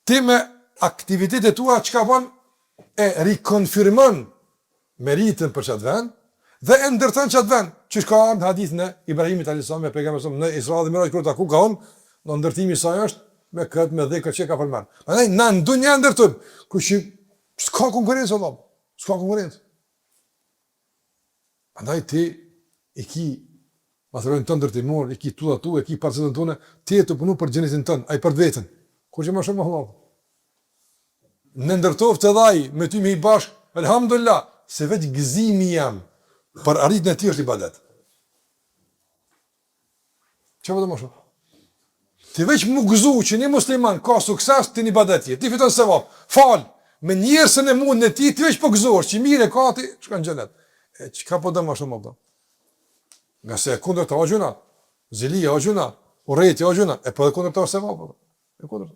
Ti me aktivitetet tua çka bën e rikonfirmon meritën për çat vend dhe e ndërton çat vend. Çish ka në hadithin e Ibrahimit alayhis salam me pejgamberin në Isra dhe Miraj kur ta ku ka në ndërtimi i saj është me këtë me dhëkë që ka përmend. Prandaj na ndonjë ndërtojmë, kush s'ka konkurrencë valla. S'ka konkurrencë. Prandaj ti e ki materialin tënd ndërtimor, e ki tulla tu, e ki parcelën tonë, ti e të punu për xhenetin tënd, ai për veten. Kur që më shumë Allah. Në ndërtoft edhe ai me ty me i bashk, elhamdulillah, se vetë gëzimi jam për arritjen e tij është ibadet. Çfarë do të thosh? Ti veç më gëzu që një musliman ka sukses të një ibadetje, ti fiton sevap. Fal, me njerëzën e mundën e ti veç po gëzosh, që mirë ka ti, shkon në xhenet. E çka po do më shumë apo? Nga se kundër të gjuna, zilia o gjuna, urrejti o gjuna, e po dhe kundër të sevap. E kundër.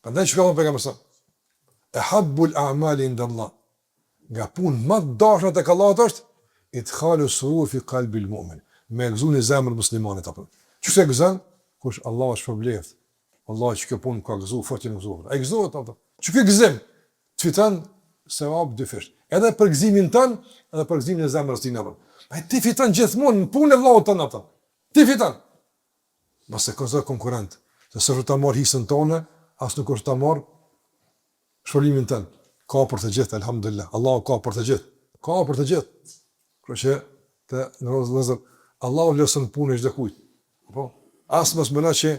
Prandaj që ka thonë pejgamberi sa, ehabbul a'mali inda Allah, nga punë më të dashura tek Allahu është idkhalu surur fi qalbil mu'min, me gëzun e zemrën muslimanit apo. Çu se gëzon kush Allahu është shpërblet. Allah që kjo punë ka gëzu, fort që gëzuar. Ai gëzohet ato. Çu ky gëzim të fiton sevap dy fish. Edhe për gëzimin tën, edhe për gëzimin e zemrës tij apo. Ai ti fiton gjithmonë në punën e Allahut tën ato. Ti fiton. Mos e konsider konkurrent. Se s'është ta marr hisën tonë, as nuk është ta marr shpëlimin tën. Ka për të gjithë, elhamdulillah. Allahu ka për të gjithë. Ka për të gjithë. Kështu që të ndërozë Allahu lëson punën çdo kujt. Po, as mos mëna që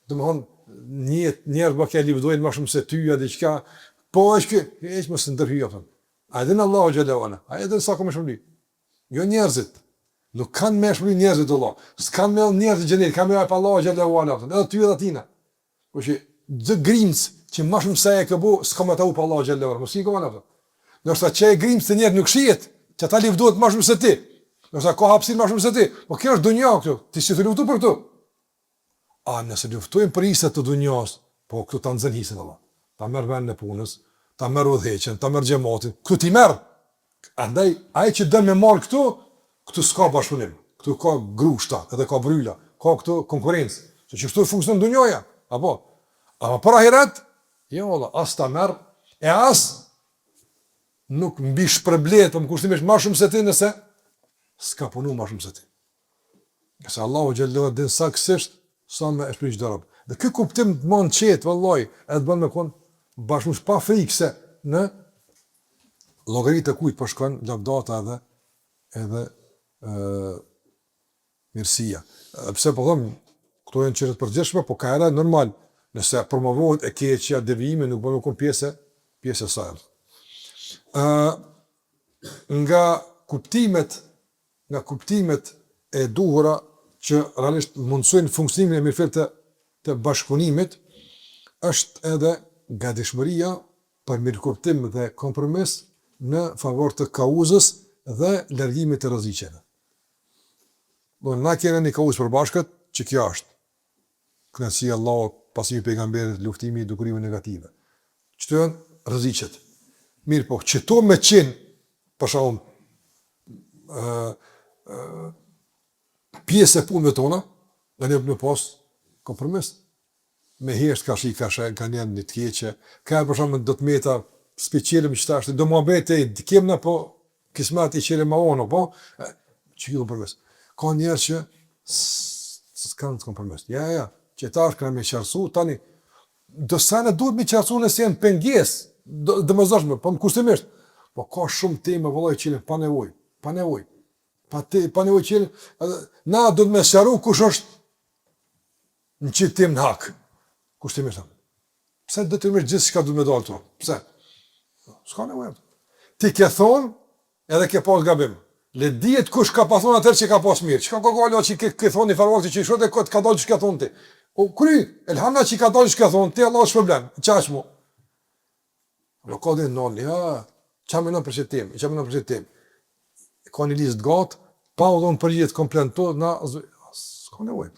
domthon njerëz bëkë livdojnë më shumë se ty ja diçka. Po është ky, hiç mos ndërhyj apo. A din Allahu xhalla wala. A din sa komë shpëlim. Jo njerëzit. Nuk kanë më shpëlim njerëzit Allah. S'kan më njerëz xhenet, kanë më pa Allahu xhalla wala. Edhe ty edhe atina. Po që zë grimc që më shumë sa e ka bu, s'ka më ta u pa Allahu xhalla wala. Mos i kanë ato. Nëse çe grimc të njerëz nuk shihet, që ata livdohet më shumë se ti. Nëse ka hapësirë më shumë se ti. Po kjo është dunja këtu. Ti si të luftu për këtu? A nëse luftojmë për hisët të dunjas, po këtu ta nxën hisën Allah. Ta merr vendin e punës, ta merr udhëheqjen, ta merr xhamatin. Këtu ti merr. Andaj ai që dën me marr këtu, këtu s'ka bashkëpunim. Këtu ka grushta, edhe ka bryla, ka këtu konkurrencë. Se që këtu funksionon dunjoja, apo? Ama për ahiret, jo valla, as ta merr e as nuk mbi shpërblet, po më kushtimisht më shumë se ti nëse s'ka punu më shumë se ti. Nëse Allahu xhallahu din saksisht sa me shpërish dorë. Dhe ky kuptim të mund çet vallai, edhe bën me kon bashkëpunim pa frikse në llogaritë kujt po shkon lavdata edhe mirësia. Pse po them, këto janë çështje të përgjithshme, po ka edhe normal, nëse promovohet e keqja, devijimi nuk bën kon pjesë e saj. Nga kuptimet e duhura që realisht mundsojnë funksionimin e mirëfillt të bashkëpunimit, është edhe gatishmëria për mirëkuptim dhe kompromis në favor të kauzës dhe largimit të rreziqeve. Do na kemi një kauzë përbashkët që kjo është kënaqësia e Allahut, pasimi i pejgamberit, luftimi i dukurive negative. Çto janë rreziqet? Mirë po, që to me qenë, për shkakun pjesë e punëve tona, dhe ne pas kompromis. Me hesht ka kanë janë një të keqe, ka për shkakun do të meta speciale me çfarë, do më bëte të kemna po kismat i çelë më ono, po çu kompromis. Ka njerëz që s'kan kompromis. Ja, që tash kanë më qartësu tani do sa ne duhet më qartësu nëse janë pengesë. Domosdoshme, po kushtimisht. Po ka shumë tema vëllai që pa nevojë. Pa nevojë që na do të më sqaru kush është në çitim në hak. Kushtimisht. Pse do të më gjithçka do të më dalë këtu? Pse? S'ka nevojë. Ti ke thon edhe ke pas gabim. Le dihet kush ka pas thon atë që ka pas mirë. Çka ka galo që ke thoni farvakti që shotë ka dalë çka thon ti. O kry, elhamna që ka dalë çka thon ti, Allah është problem. Çashmu. Nuk ka dhe nënë, ja, qa me në përqetim, ka një listë gatë, pa u dhonë përgjit komplet të, s'ka nevojë.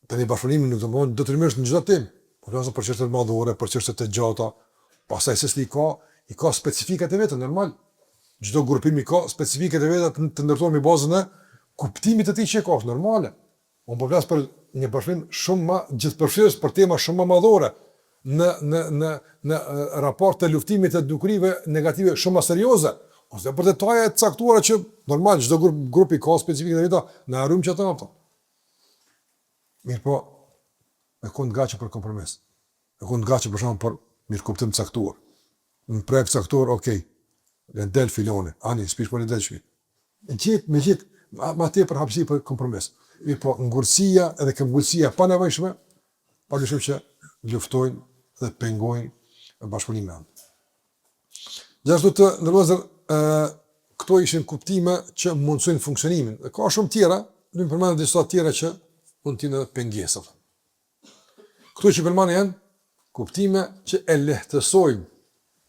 Të një bashkëpunimi nuk të mënë detyrimisht në gjithë tim, por nëse për çështjet madhore, për çështjet e gjata, pastaj se i ka specifikat e veta, normal. Çdo grupim i ka specifikat e veta të ndërtohen mbi bazën e kuptimit të tij që ka, normale. Unë po flas për një bashkëpunim shumë më gjithëpërfshirës për tema shumë më madhore. Në raport të luftimit të dukurive negative shumë më serioze, ose për detaje të caktuara që normal çdo grupi ka specifike të veta, na arrym që ato. Mirë po, e kon gatshëm për kompromis. E kon gatshëm për shkak për mirëkuptim të caktuar. Në projekt caktuar, okay. Le del filone, ani spish po le del shpi. Me gjithë ma tepër hapësi për kompromis. Mirë po, ngurësia edhe këmbgulësia pa nevojshme, padyshim që luftojnë dhe pengojnë bashkëpunimin. Gjithashtu të ndërlozër, këto ishin kuptime që mundsojnë funksionimin. Dhe ka shumë tjera, do të përmend disa tjera që mund të jenë pengesë. Këto që përmend janë kuptime që e lehtësojnë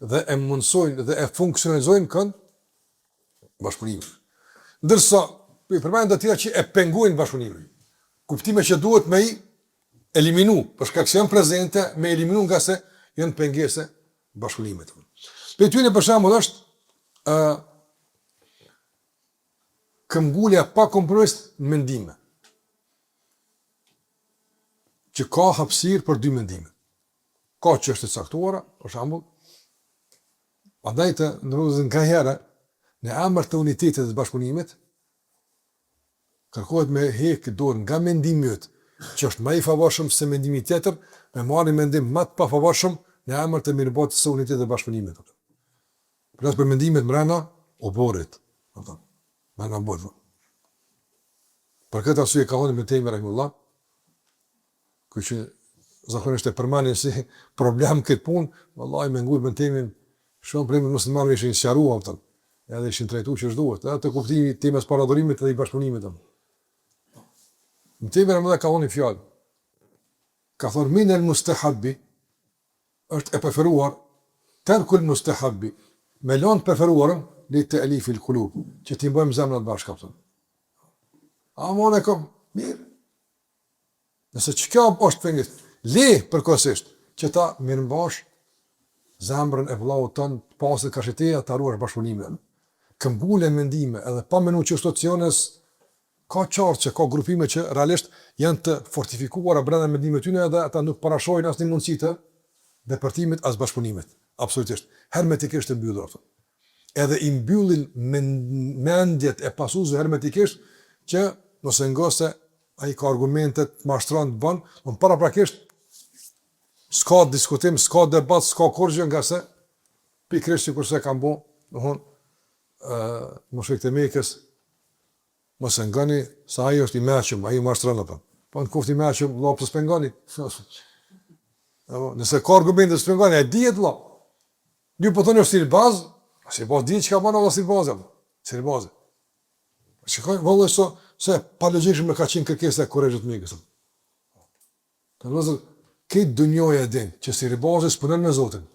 dhe e mundsojnë dhe e funksionalizojnë bashkëpunimin. Ndërsa përmend të tjera që e pengojnë bashkëpunimin. Kuptime që duhet me i eliminu, për shkak se janë prezente, me eliminu nga se janë pengese bashkëpunimit. Për tyne për shembull është këmbgulja pa kompromis në mendime, që ka hapësirë për dy mendime. Ka çështje të caktuara, për shembull, andaj të ndërrozën nga herë në emër të unitetit të bashkëpunimit, kërkohet me hekë dorë nga mendimi yt, që është më i favorshëm se mendimi tjetër, me marrë mendim më të pafavorshëm në emër të mirëbotës së unitetit të bashkëpunimit. Plas për mendimet mbrana oborit, mbrana oborit. Për këtë arsye ka thënë Ibn rahimullah, që zakonisht e përmendin si problem këtë punë, vallahi me ngujt Ibn Taymin shumë prej muslimanëve ishin sqaruar atë. Edhe ishin trajtuar që ç'duhet, edhe të kuptimi temës paradhurimit dhe i bashkëpunimit. Ibn Taymin ka thënë fjalë. Ka thënë min al-mustahabbi është e preferuar tarkul mustahabbi. Me lënë preferuarën li ta'lif al-qulub, që ti bëjmë zemrat bashkë këtu. Amon e kom mirë. Nëse çka është pengës, le përkohësisht që ta mirëmbash zemrën e vëllaut ton, pasë kashëteja ta ruash bashkëpunimin. Këmbgule mendime edhe pa menu që situaciones ka qartë që ka grupime që realisht janë të fortifikuara brenda mendimeve tyre edhe ata nuk parashojnë asnjë mundësi të depërtimit as bashkëpunimit. Absolutisht. Hermetikisht të mbyllur ato. Edhe i mbyllin mendjet e pasuesve hermetikisht që nëse ngose ai ka argumentet mashtron të bën, por paraprakisht s'ka diskutim, s'ka debat, s'ka kurrë nga se pikërisht sikurse kanë bën, mushrikët e Mekës, mos e ngani sa ai është i mëshëm, ai mashtron atë. Po në kuftë i mëshëm, vëlla pse s'pengoni? Nëse ka argumente s'pengoni, ai dihet vëlla. Ju po thoni si bazë, si bazë dihet çka bën vëlla si bazë. Si bazë. Shikoj vëlla se pa logjikë me ka qenë kërkesa e kurrëzit Mekës. Të vëzë këtë dunjoja e din, që si ribazës punën me Zotin.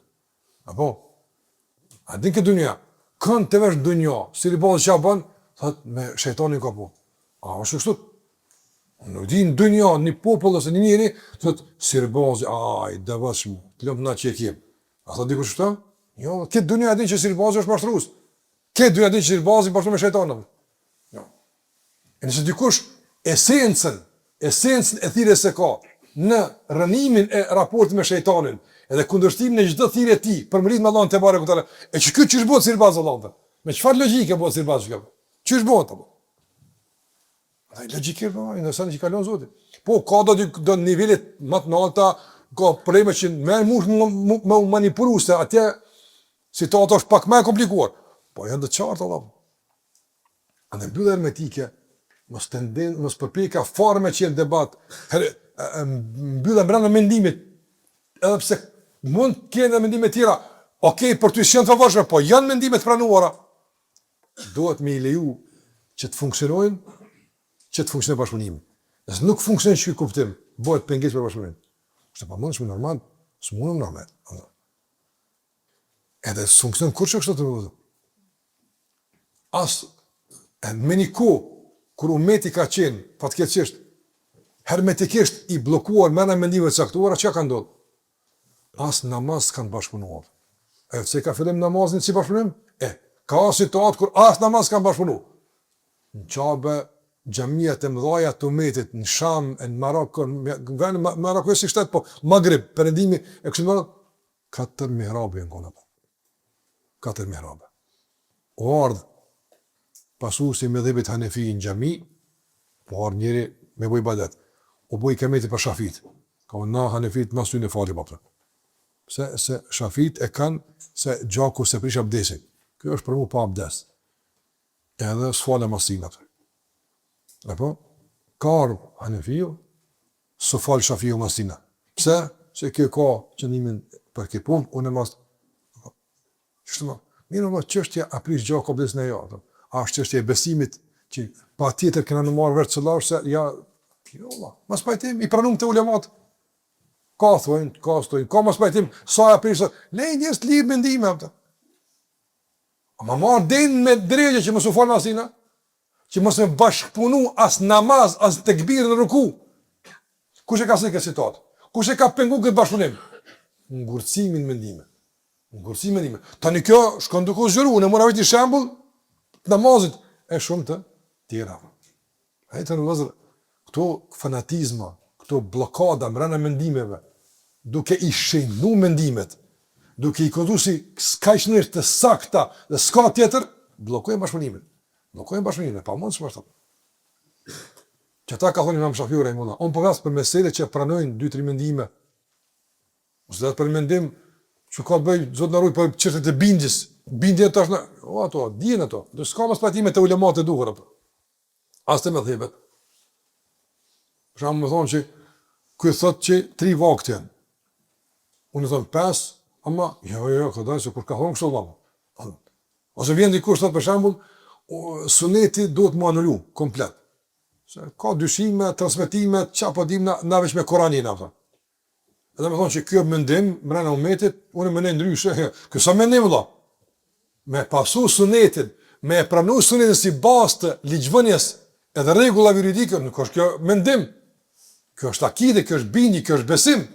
Apo? A din këtë dunja? Kënë të vesh dunjo, si ribazës që a bën, thët me shejtonin ka po. A, është kështu? Nuk di në dunja, një popull ose një njëri, thët si ribazës, aj, dëvëshmë, të lëmë na që e kem. A thët dikush kështu? Jo, këtë dunja e din që si ribazës është mashtrus. Këtë dunja e din që si ribazës i bashkë me shejtonin. E nëse dikush esencën e thirrjes së ka në rënimin e raportit me shejtanin, edhe kundërshtimin e çdo thirrje ti për mrit me Allahun te barekutaala, e që ky çish bëhet sirbaz Allahut. Me çfarë logjike bëhet sirbaz kjo? Çish bëhet apo? Ai logjike po, në sensin që kalon Zoti. Po ka do nivele më të larta, ka probleme që më mund manipuluese, atje situata është pak më e komplikuar. Po janë të qartë Allah. Andaj mbyllja hermetike mos përpika fare me qenë debat, mbyllja brenda mendimit, edhe pse mund të kenë mendime tjera, okej, për ty janë të favorshme, po janë mendime të pranuara. Duhet me i leju që të funksionojnë, që të funksionojë bashkëpunimi. Nëse nuk funksionon ky kuptim, bëhet pengesë për bashkëpunimin. Është pamundshme normal, s'mundem normal. Edhe funksionon kurrë kështu të vëllë. As me një kohë, kur umeti ka qenë, fatkeqësisht, hermetikisht i bllokuar me mendime të caktuara, çka ka ndodhur? As namaz kanë bashkëpunuar. E pse ka fillim namazin si bashkëpunim? Ka situatë kur as namaz kanë bashkëpunuar. Në Qabe, xhamiat e mëdha të umetit në Sham, në Marok, në Marok si shtet, po Maghrib, perëndimi e kështu me radhë, 4 mihrabe janë kono. 4 mihrabe. Ardh pasuesi me dhebit Hanefi në xhami, po ardh njëri me bëj ibadet. O bëj kemeti për Shafit. Ka na Hanefit mas ty në fali papre. Se Shafit e kanë se gjaku se prish abdesin. Kjo është për mu pa abdes. Edhe s'fale masin atë. Apo? Ka ardh Hanefiu, s'fal Shafiu masina. Pse? Se kjo ka qëndimin për këtë punë, unë e mas... Qështu ma? Mirë ma qështja a prish gjaku abdesin e jo. A është çështja e besimit që pa tjetër kena në marrë vërë cëllar se ja, jo Allah, mas pajtim, i pranum të ulemat, ka thojnë, ka mas pajtim, sa e prishë, lej njës të lirë mendime, a ma marrë denë me drejgje që mësu falë masina, që mësë me bashkëpunu as namaz, as të këbirë në ruku, Kush e ka thënë këtë citat? Kush e ka penguar këtë bashkëpunim? Ngurëcimin mendime. Ngurëcimin mendime. Tani kjo shkon duke u zgjeruar, unë mora vetë shembull të namazit e shumë të tjera. Ai të vëzër, këto fanatizma, këto blokada brenda mendimeve, duke i shënu mendimet, duke i kodhu si skajshnisht të sakta dhe s'ka tjetër, blokojnë bashkëpunimin. Blokojnë bashkëpunimin, pa mundë shmë ashtë. Që ta ka thonë Imam Shafiu rahimahullah, unë përves për mesele që pranojnë 2-3 mendime, ose dhe për mendim që ka të bëj, zotë në rujë për qërtet e bindjes, bindje të është në, ato, dijen ato, dhe s'ka mas patime të ulemat e duhur, as të me thebet. Shamë me thonë që, kuj thot që 3 vakte janë, unë thonë 5, ama, jo, këdaj, se kur ka thonë kështë Allah. Ose vjen dikush thot për shembull, suneti duhet më anullu, komplet. Se ka dyshime, transmetime, çapo dim na veç me Kur'anin apo. Edhe më thonë që kjo mendim brenda umetit, unë mendoj ndryshe. Ky sa mendim vëlla. Me pasu sunetin, me pranu sunetin si bazë të ligjvënies edhe rregullave juridike, nuk është kjo mendim. Kjo është akide, kjo është bindje, kjo është besim.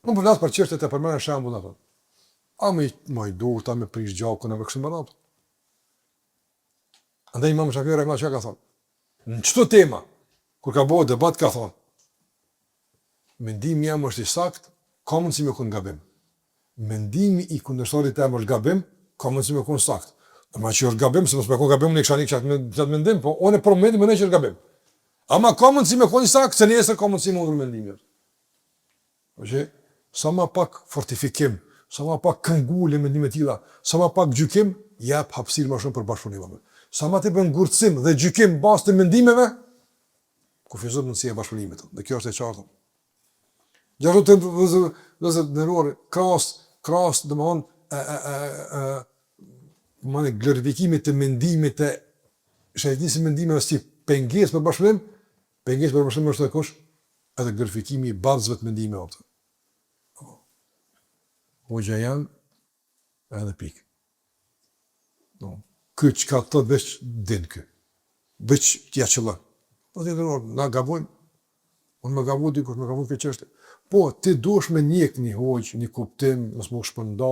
Unë po flas për çështjet e përmendën shembull apo. A më i duhet ta me prish gjakun apo kështu më radh. Andaj Imam Shafiu rahimahullah çka ka thonë? Në çdo tema, kur ka bëu debat ka thonë, mendimi jam është i sakt, ka mundësi me kon gabim. Mendimi i kundërshtarit tim është gabim, ka mundësi me kon sakt. Ama që është gabim, se mos me kon gabim në këshani çat mendim, po unë për momentin mendoj që është gabim. Ama ka mundësi me kon i sakt, se nesër ka mundësi me undër mendimin. Oje, sa më pak fortifikim, sa më pak këngule mendime të tilla, sa më pak gjykim, jap hapësirë më shumë për bashkëpunim. Sa më të bën ngurtësim dhe gjykim bazë të mendimeve, kufizon mundësia e bashkëpunimit. Dhe kjo është e qartë. Gjithashtu të vëzër nërore, kras domthon glorifikimit të mendimit të shëndetësisë mendimeve si pengesë për bashkëpunim, pengesë për bashkëpunim është edhe kush? Edhe glorifikimi i bazëve të mendimeve. Hoxha janë edhe pikë. Ky që ka të veç din kë. Veç tja qëlla. Po të jetëror, na gabojmë. Unë me gabu dikush, me gabu këtë qështë. Po, ti duesh me njek një hoqë, një kuptim, nësë më shpënda,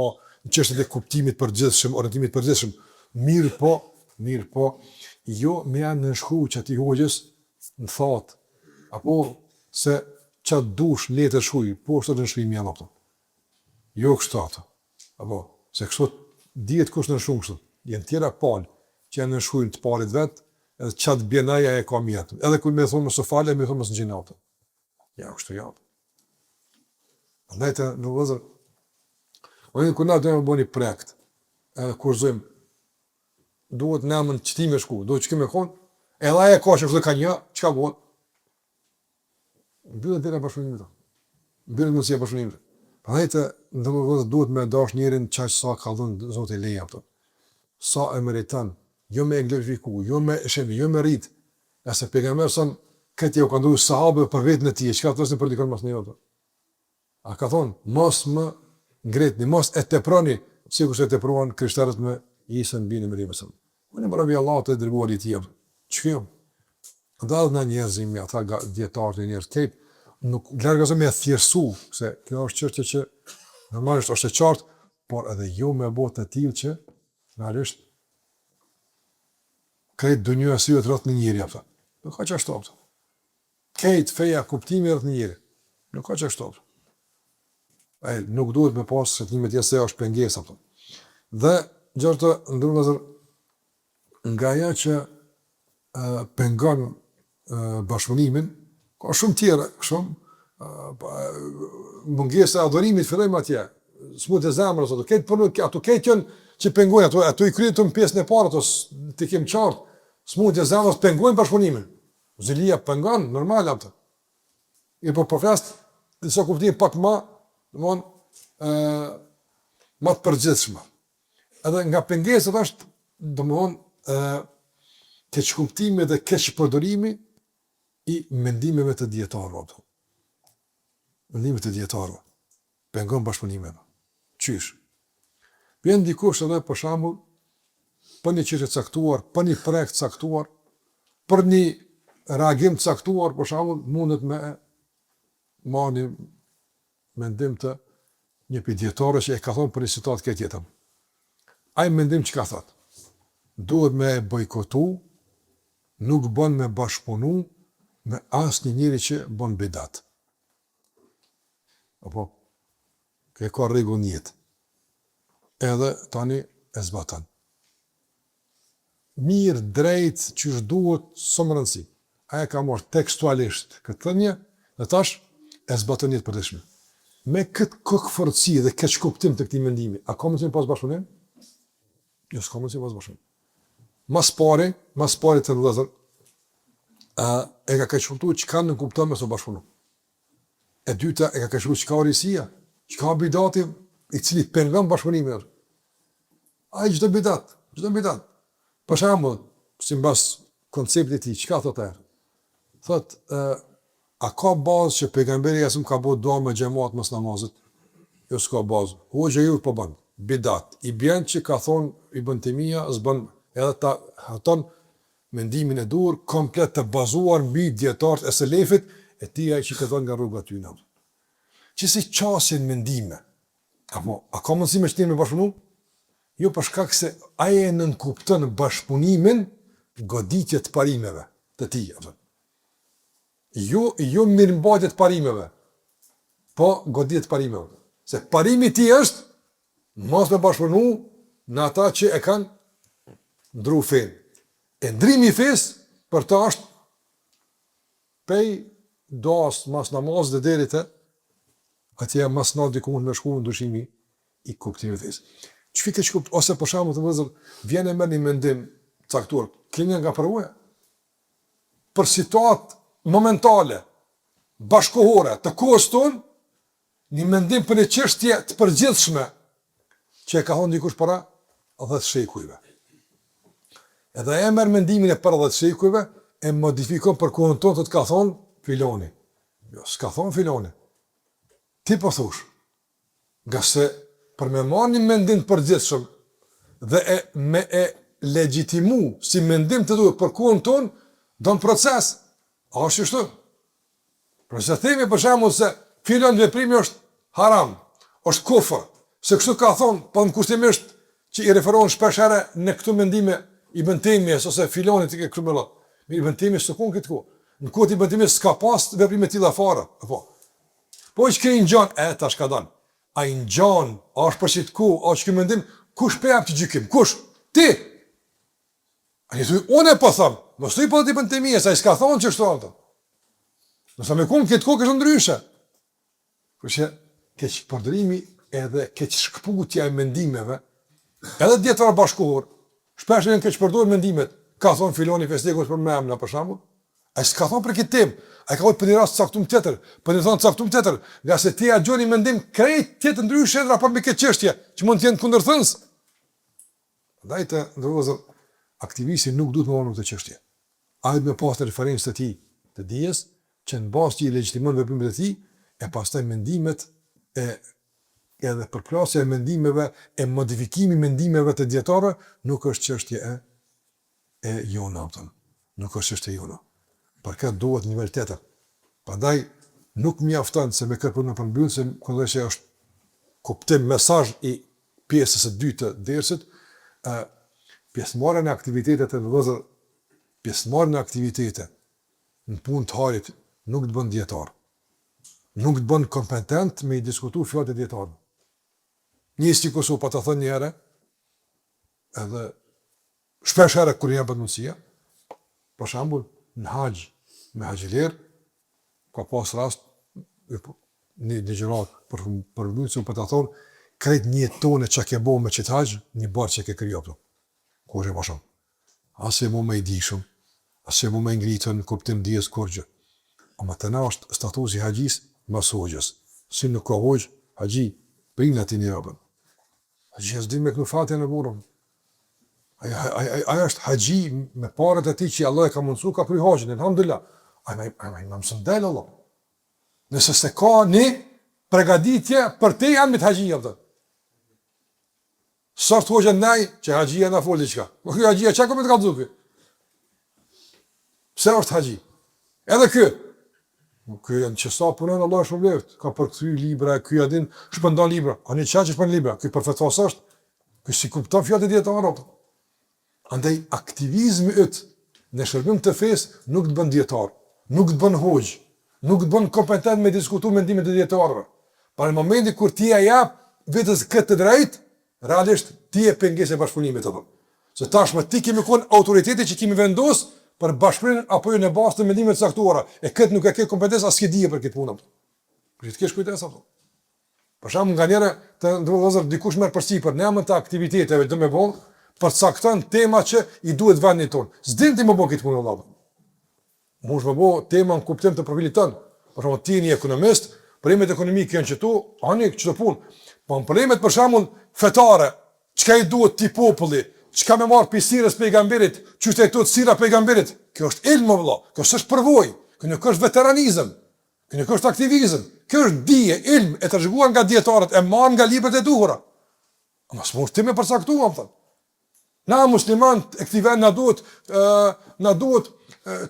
në qështet e kuptimit përgjithshëm, orientimit përgjithshëm. Mirë po, jo me janë në nëshku që ati hoqës në thatë, apo se që dush letër shkuj, po është të nëshkuj mjanë opto. Jo kështë ato. Apo, se kështë djetë kush në nëshku kështë. Jenë tjera palë që janë nëshkujnë të palit vetë, edhe qatë bjenaja e ka mjetë. Edhe kuj me thonë më së falë, me thonë më së në gjinë auto. Ja, kështë të jatë. Andajte në vëzër, unë kur na dojmë bëni projekt, edhe kurzojmë, duhet në amën qëti me shku, duhet që kime konë, edhe aje ka që kështë ka një, që ka bëhet? Bëllë dhe bashkëpunimit të. Bëllë mundësia bashkëpunimit. Andajte, në vëzër, duhet me dash njerin qaq sa ka dhënë Zotë i leja pëtë. Sa e meritan, jo me e glorifiku, jo me shevi, jo me rrit, e se pejgamberi son këtë jo ka ndu sahabëve për vetën e tij, çka thosin për dikon mas në jote. A ka thonë, mos më ngretni, mos e teproni, sikur se tepruan krishterët me Isën bin Maryamën. Unë më rabi Allah të dërguar i tij. Ç'kjo? Ndalë në njerëzim, ata dietarë të njerëz këtej, nuk largëzo me thjeshtësu, se kjo është çështje që normalisht është e qartë, por edhe jo me botë të tillë që realisht krejt dunjoja si vetë rrët në njëri, apëta. Nuk ka që ashtu, apëta. Krejt feja kuptimi rrët në njëri. Nuk ka që ashtu, apëta. Nuk duhet me pasë se të një me tjesë se është penges, apëta. Dhe, gjërë të ndërë nëzër, nga ja që pengon bashkëpunimin, ka shumë tjera, mungesa e adhurimit, fillojmë atje, smut e zemrës, ato ketë jënë që pengojnë, ato i kryet të në pjesën e parë, ato të kemë qartë, smutje e zemrës pengojnë bashkëpunimin. Zilia pengon, normal apëta. I po përfest, disa kuptime pak ma të përgjithshme. Edhe nga pengesët është, keq kuptimi dhe keq përdorimi i mendimeve të dietarëve. Mendimeve të dietarëve. Pengon bashkëpunimin. Qysh? Vjen dikush edhe për shembull për një çështje caktuar, për një projekt caktuar, për një reagim caktuar, për shembull, mundet me marrni mendim të një dietarë që e ka thonë për një situatë këtë tjetër. Ai mendim që ka thotë, duhet me bojkotu, nuk bën me bashkëpunu me asnjë njeri që bën bidat. Apo, ke ka rregull në jetë. Edhe tani e zbatan. Mirë, drejt, që duhet, së më rëndësi. Aja ka marrë tekstualisht këtë thënie, dhe tash e zbaton jetë përditshme. Me këtë kokëforci dhe këtë shkuptim të këtij mendimi, a ka mundësi pas bashkëpunim? Jo, s'ka mundësi pas bashkëpunim. Mas pari të vëllezër, e ka keqkuptuar çka nuk kupton me së bashkëpunim. E dyta e ka keqkuptuar çka orisia, çka bidati i cili pengon bashkëpunimin. Ai çdo bidat. Për shembull, sipas konceptit të tij, çka thotë ai? Thotë, a ka bazë që pejgamberi jasëm ka bëu dua me xhamat mos namazit? Jo, s'ka bazë. Hoxha ju po bën bidat. I bën që ka thonë Ibn Taymija, s'bën edhe ta haton mendimin e dur komplet të bazuar mbi dietarët e selefit, e tia që ka dhënë nga rruga e tyre. Që si qasin mendime. Apo, a ka mundësi me shtim me bashkëpunim? Jo, për shkak se ai e nënkupton bashkëpunimin goditje të parimeve të tij. Jo mirëmbajtje të parimeve, po goditje të parimeve. Se parimi i tij është mos me bashkëpunu në ata që e kanë ndru fen. E ndrimi i fesë për ta është pej dos mas namaz dhe deri te atje mas në dikun me shku në ndryshimi i kuptimit të fesë. Çfarë ke kuptuar ose për shembull të vëzër vjen me një mendim caktuar, keni nga përvoja për situatë momentale, bashkohore, të kohës tonë, një mendim për një çështje të përgjithshme që e ka thonë dikush para 10 shekujve. Edhe e merr mendimin e para 10 shekujve e modifikon për kohën tonë të ka thonë filoni. Jo, s'ka thonë filoni. Ti po thosh. Nga se për me marrë një mendim të përgjithshëm dhe me legjitimu si mendim të duhet për kohën tonë, do në proces. A është kështu? Për se themi për shembull se filon veprimi është haram, është kufër, se kështu ka thonë, po në kushtimisht që i referohen shpesh herë në këtu mendime Ibn Taymijës ose filonit të këtu më lart. Ibn Taymija s'kon këtë kohë. Në kohë Ibn Taymijës s'ka pas veprime të tilla fare, apo. Po që i ngjan, tash ka dhënë. Ai ngjan, është për çit ku, është ky mendim, kush pe jap të gjykim? Kush? Ti. Ai thoi, unë po them, mos i po ti Ibn Taymijës, ai s'ka thonë ç'është ato. Nëse me kum këtë kokë është ndryshe. Kurse keq përdorimi edhe keq shkputja e mendimeve, edhe dietar bashkëkohor, shpesh janë keq përdorur mendimet. Ka thon filoni festekos për mëmna për shembull. Ai s'ka thon për këtë temë, ai ka thon për një rast caktuar tjetër, për një thon caktuar tjetër, nga se ti agjoni mendim krejt tjetër ndryshe në raport me këtë çështje, që mund të jenë kundërthënës. Prandaj të ndërozë aktivisti nuk duhet të marrë këtë çështje. Ai me pas referencë të tij të dijes, që në bazë që i legjitimon veprimet e tij, e pastaj mendimet edhe përplasja e mendimeve, e modifikimi mendimeve të dietarëve nuk është çështje e jona, nuk është çështje e jona. Për këtë duhet nivel tjetër. Prandaj nuk mjafton se me këtë punë përmbyll se kollëshi është kuptim mesazh i pjesës së dytë të dersit, pjesëmarrja në aktivitete të vëllezër, pjesëmarrja në aktivitete në punë të harit nuk të bën dietar. Nuk të bën kompetent me i diskutuar fjalët e dietarëve. Njësi Kosovë pa të thënë një herë, edhe shpesh herë kur jam mundësia, për shembull, në haxh me haxhiler, ka pas rast një gjërat për mundësi për të thonë, krejt një tonë që ke bo me qëtë haxh, një barë që ke kryo pëto. Kur e pashon. Ase mu me i dishëm, ase mu me ngritën në kuptim dijes kur gjë. Ama të na është statusi haxhis mas hoxhës. Si nuk ka hoxh, haxhi, prinë ati një rabën. Haxhi është din me kënu fatja në burën. Aja është haxhi me parët e ti që Allah e ka mundësu, ka kry haxhin, alhamdulillah. Aja me mësën delë, Allah. Nëse se ka një pregaditje për te janë me të haxhia, pëtë. Sërtë hoxhën nej, që haxhia në folë diqka. Më kjo haxhia, që ka me të ka të zupi? Pse është haxhi? Edhe kjo. Ky janë që sa punon Allah e shpëlbeft, ka përkthy libra, ky ja din shpërndan libra. A ne çaj shpërndan libra, ky përfetos është, ky si kupton fjalët e dietarëve. Andaj aktivizmi yt në shërbim të fesë nuk të bën dietar, nuk të bën hoxh, nuk të bën kompetent me diskutu mendimet e dietarëve. Për në momenti kur ti ja jap vetes këtë drejt, realisht ti e pengesë e bashkëpunimit apo. Se tashmë ti kemi kon autoriteti që kemi vendos për bashkëpunim apo jo në bazë të mendimeve të caktuara. E këtë nuk e ke kompetencë as ke dije për këtë punë. Për të kesh kujdes apo. Për shembull nganjëherë të ndërlozur dikush merr përsipër në emër të aktiviteteve do më bëj përcakton tema që i duhet vendit ton. S'din ti më bë këtë punë vëllai. Mos më bë tema në kuptim të profilit ton. Për shembull ti je ekonomist, problemet ekonomike janë këtu, ani çdo punë. Po problemet për shembull fetare, çka i duhet ti populli? Çka më marr pisirës pejgamberit, qytetot sira pejgamberit. Kjo është ilm vëlla, kjo është përvojë, kjo nuk është veteranizëm, kjo nuk është aktivizëm, kjo është dije, ilm e treguar nga dietarët, e marr nga librat e duhura. Ama s'mund ti më përcaktuam thon. Na musliman e këtij vend na duhet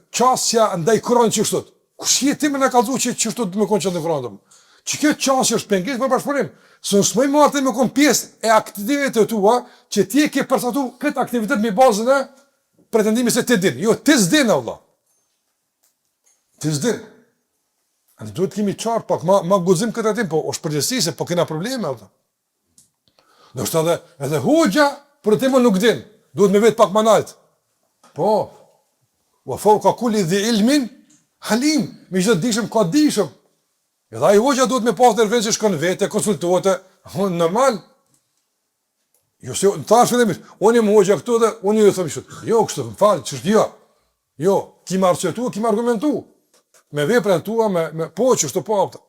çësia ndaj Kuranit çështot. Kush je ti më na kallzu që çështot do më kon çën Kuranit. Që kjo çësia është pengesë për bashkëpunim. Së nësmoj marrë me kon pjesë e aktivitetet të tua, që ti e ke përcaktu këtë aktivitet me bazën e pretendimit se ti din. Jo, ti s'din Allah. Ti s'din. Ne duhet kemi qartë pak, ma guzim këtë atim, po është përgjithësi se po kena probleme Allah. Do është edhe hoxha, për të nuk din. Duhet me vetë pak më nalt. Po, wa fawqa kulli dhi ilmin halim. Me çdo dishëm ka dishëm. Edhe ai hoxha duhet me pas nervën që shkon vete, konsultohet, normal. Jo se tash fillimisht, unë më hoxha këtu dhe unë ju them kështu. Jo, kështu, më fal, ç'është jo. Jo, ki më arsyetu, ki më argumentu. Me veprën tua, me po ç'është po aftë.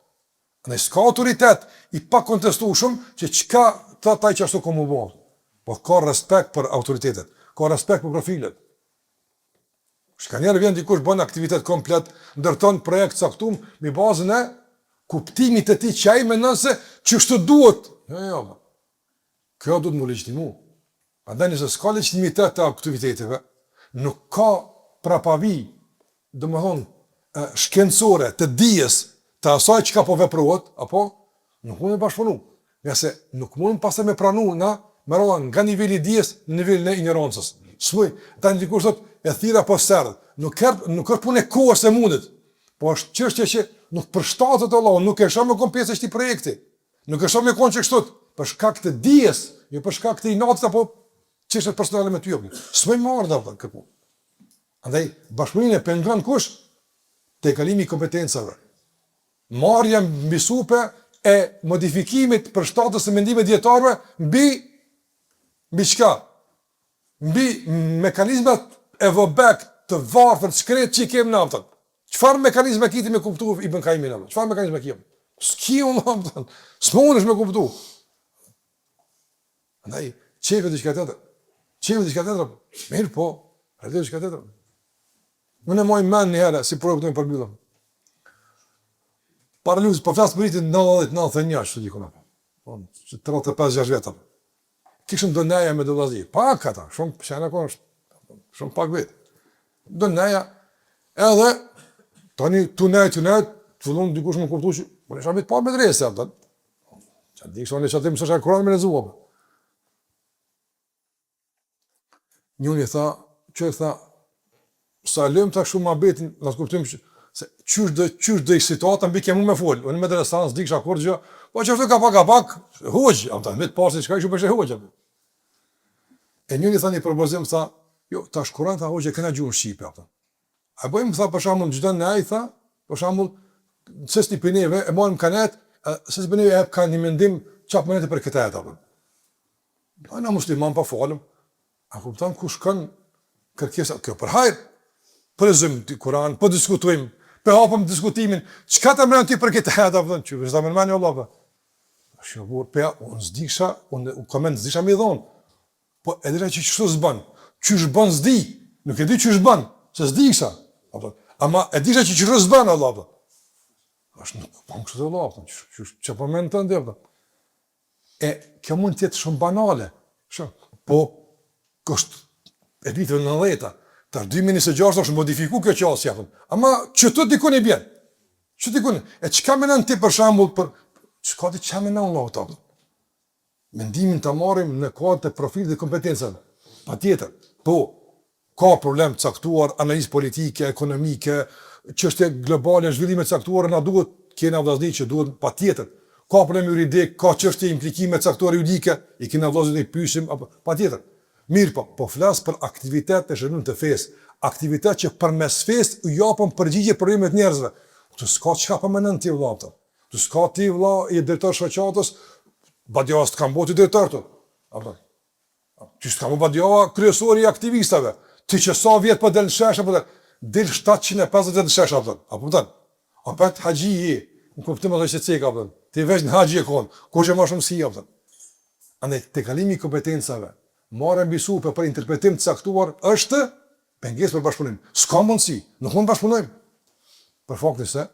Ne s'ka autoritet i pa kontestueshëm që çka taj që ashtu komu bo. Po ka respekt për autoritetet, ka respekt për profilet. Shkanjerë vjen dikush bën aktivitet komplet, ndërton projekt caktuar me bazën e kuptimit të tij që ai mendon se ç'është duhet. Jo. Kjo duhet më legjitimu. Prandaj nëse s'ka legitimitet të aktiviteteve, nuk ka prapavi, domethënë shkencore të dijes të asaj që ka po veprohet, apo nuk mund të bashkëpunu. Nëse nuk mund pastaj me pranu me rolla nga niveli i dijes në nivelin e ignorancës. S'moj, tani dikush thotë e thira po serdh. Nuk është punë e kohës së mundit. Po është çështje që nuk përshtatet Allahu, nuk e shoh me kon pjesë këtij projekti. Nuk e shoh me kon çështot për shkak të dijes, jo për shkak të inatës apo çështje personale me ty. S'moj marr dot këtu. Andaj bashkëpunimi pengon kush te kalimi i kompetencave. Marrja mbi supe e modifikimit për shtatës së mendimeve dietarëve mbi çka? Mbi mekanizmat e vobek të varfër shkret që i kemë naftën. Çfarë mekanizme kiti me kuptu i bën Kaimin apo? Çfarë mekanizme kiam? S'ki unë, s'mundesh me kuptu. Andaj, çeve diçka tjetër. Mirë po, edhe diçka tjetër. Unë më mend një herë si projektojmë për mbyllëm. Paraluz, po flas për vitin 90-91 ashtu dikon apo. Po, 35-6 vjet apo. Kishëm donaja me dollazi. Pak ata, shumë çana kosh. Shumë pak vet. Donaja edhe tani tunet, fillon dikush më kuptoi, po ne shamit pa medrese atë. Çfarë di sonë çfarë më sa Kur'an me lezuam. Njëri tha, sa lëm ta shumë abetin, na kuptojmë se çysh do i situata mbi kemu me fol. Unë me drejtësans di kisha kur gjë, po çfarë ka pak, hoxh, ata me të pasi çka ishu bësh hoxh. E njëri thani propozim tha, jo, tash Kur'an tha hoxh e kena gjuhën shqipe ata. A bëjmë tha për shembull çdo ne tha, për shembull se stipineve e marrim kanet, se stipineve e kanë një mendim çap mënyrë për këtë atë. Ana musliman pa folëm. A kupton ku shkon kërkesa kjo për hajër? Për zëm ti Kur'an, po diskutojmë, po hapëm diskutimin. Çka të mëron ti për këtë atë apo çu, s'do më mani Allah. Shobur pe unë s'disha, unë koment s'disha më dhon. Po edhe që ç'është s'bën. Ç'është bën s'di, nuk e di ç'është bën, se s'disha. Apo ama e disha që ç'është s'bën Allah. Është nuk po kështu Allah, ç'po mendon ti apo? E kjo mund të jetë shumë banale. Po kosht e vitit 90-ta, tash 2026 është modifiku kjo qasja. Ama që të dikun i bjen. Që ti kune? E çka mendon ti për shembull për çka ti çka mendon Allah ta? Mendimin ta marrim në kohë të profilit dhe kompetencave. Patjetër. Po, ka problem të caktuar, analizë politike, ekonomike, çështje globale, zhvillime të caktuara na duhet kena vllazëri që duhet patjetër. Ka problem juridik, ka çështje implikime të caktuara juridike, i kena vllazëri të pyesim apo patjetër. Mirë po flas për aktivitet të shërbim të fesë, aktivitet që përmes fesë u japën përgjigje problemeve të njerëzve. Këtu s'ka çka po mendon ti vëllai. Tu s'ka ti vëlla i drejtor shoqatës, badjas të kam bëti drejtor tu. Apo. Ti s'ka më badjava kryesori i aktivistave. Ti që sa vjet po del në shesh apo del 750 në shesh apo. Apo më thon. Apo haxhi, në kuptim edhe se çeka apo. Ti vesh në haxhi e kon. Kush e më shumë si apo. Andaj te kalimi i kompetencave, marrë mbi supe për interpretim të caktuar është pengesë për bashkëpunim. S'ka mundësi, nuk mund bashkëpunojmë. Për faktin se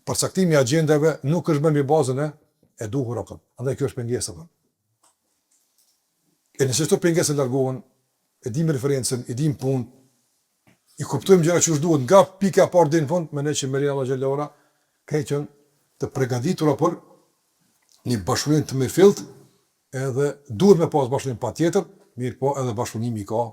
përcaktimi i agjendave nuk është bërë mbi bazën e duhur apo. Andaj kjo është pengesë apo. E nëse këto pengesë largohen, e dim referencën, e dim punë, i kuptojmë gjëra që duhet nga pika e parë deri në fund, mendoj që Meria Allah xhallahu ala ka qenë të përgatitur për një bashkëpunim të mirëfillt, edhe duhet me pas bashkëpunim patjetër, mirë po edhe bashkëpunimi ka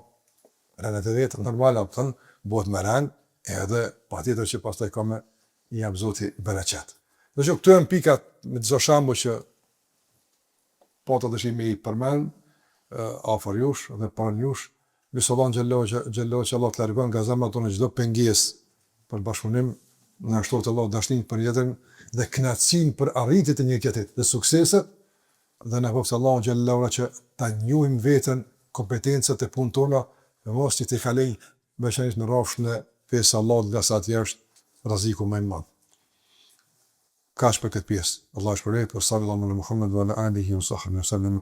rënë të vetë normale, apo thon, bëhet më rënd, edhe patjetër që pastaj ka me i jap Zoti bereqet. Do të thotë këto janë pikat me çdo shembull që po të dëshim i përmend afër jush dhe pranë jush. Lusollan xhallahu që Allah të largon nga zemrat tona çdo pengesë për bashkëpunim, na shtohet Allah dashnin për jetën dhe kënaqësinë për arritjet e një jetë dhe sukseset, dhe na bëft Allah xhallahu që ta njohim veten, kompetencat e punës tona, dhe mos të kaloj veçanërisht në rrafsh në fesë Allah nga sa të jashtë rreziku më i madh. Kaç për këtë pjesë. Allah shpërblet për sallallahu alaihi Muhammed wa ala alihi wa sahbihi sallam.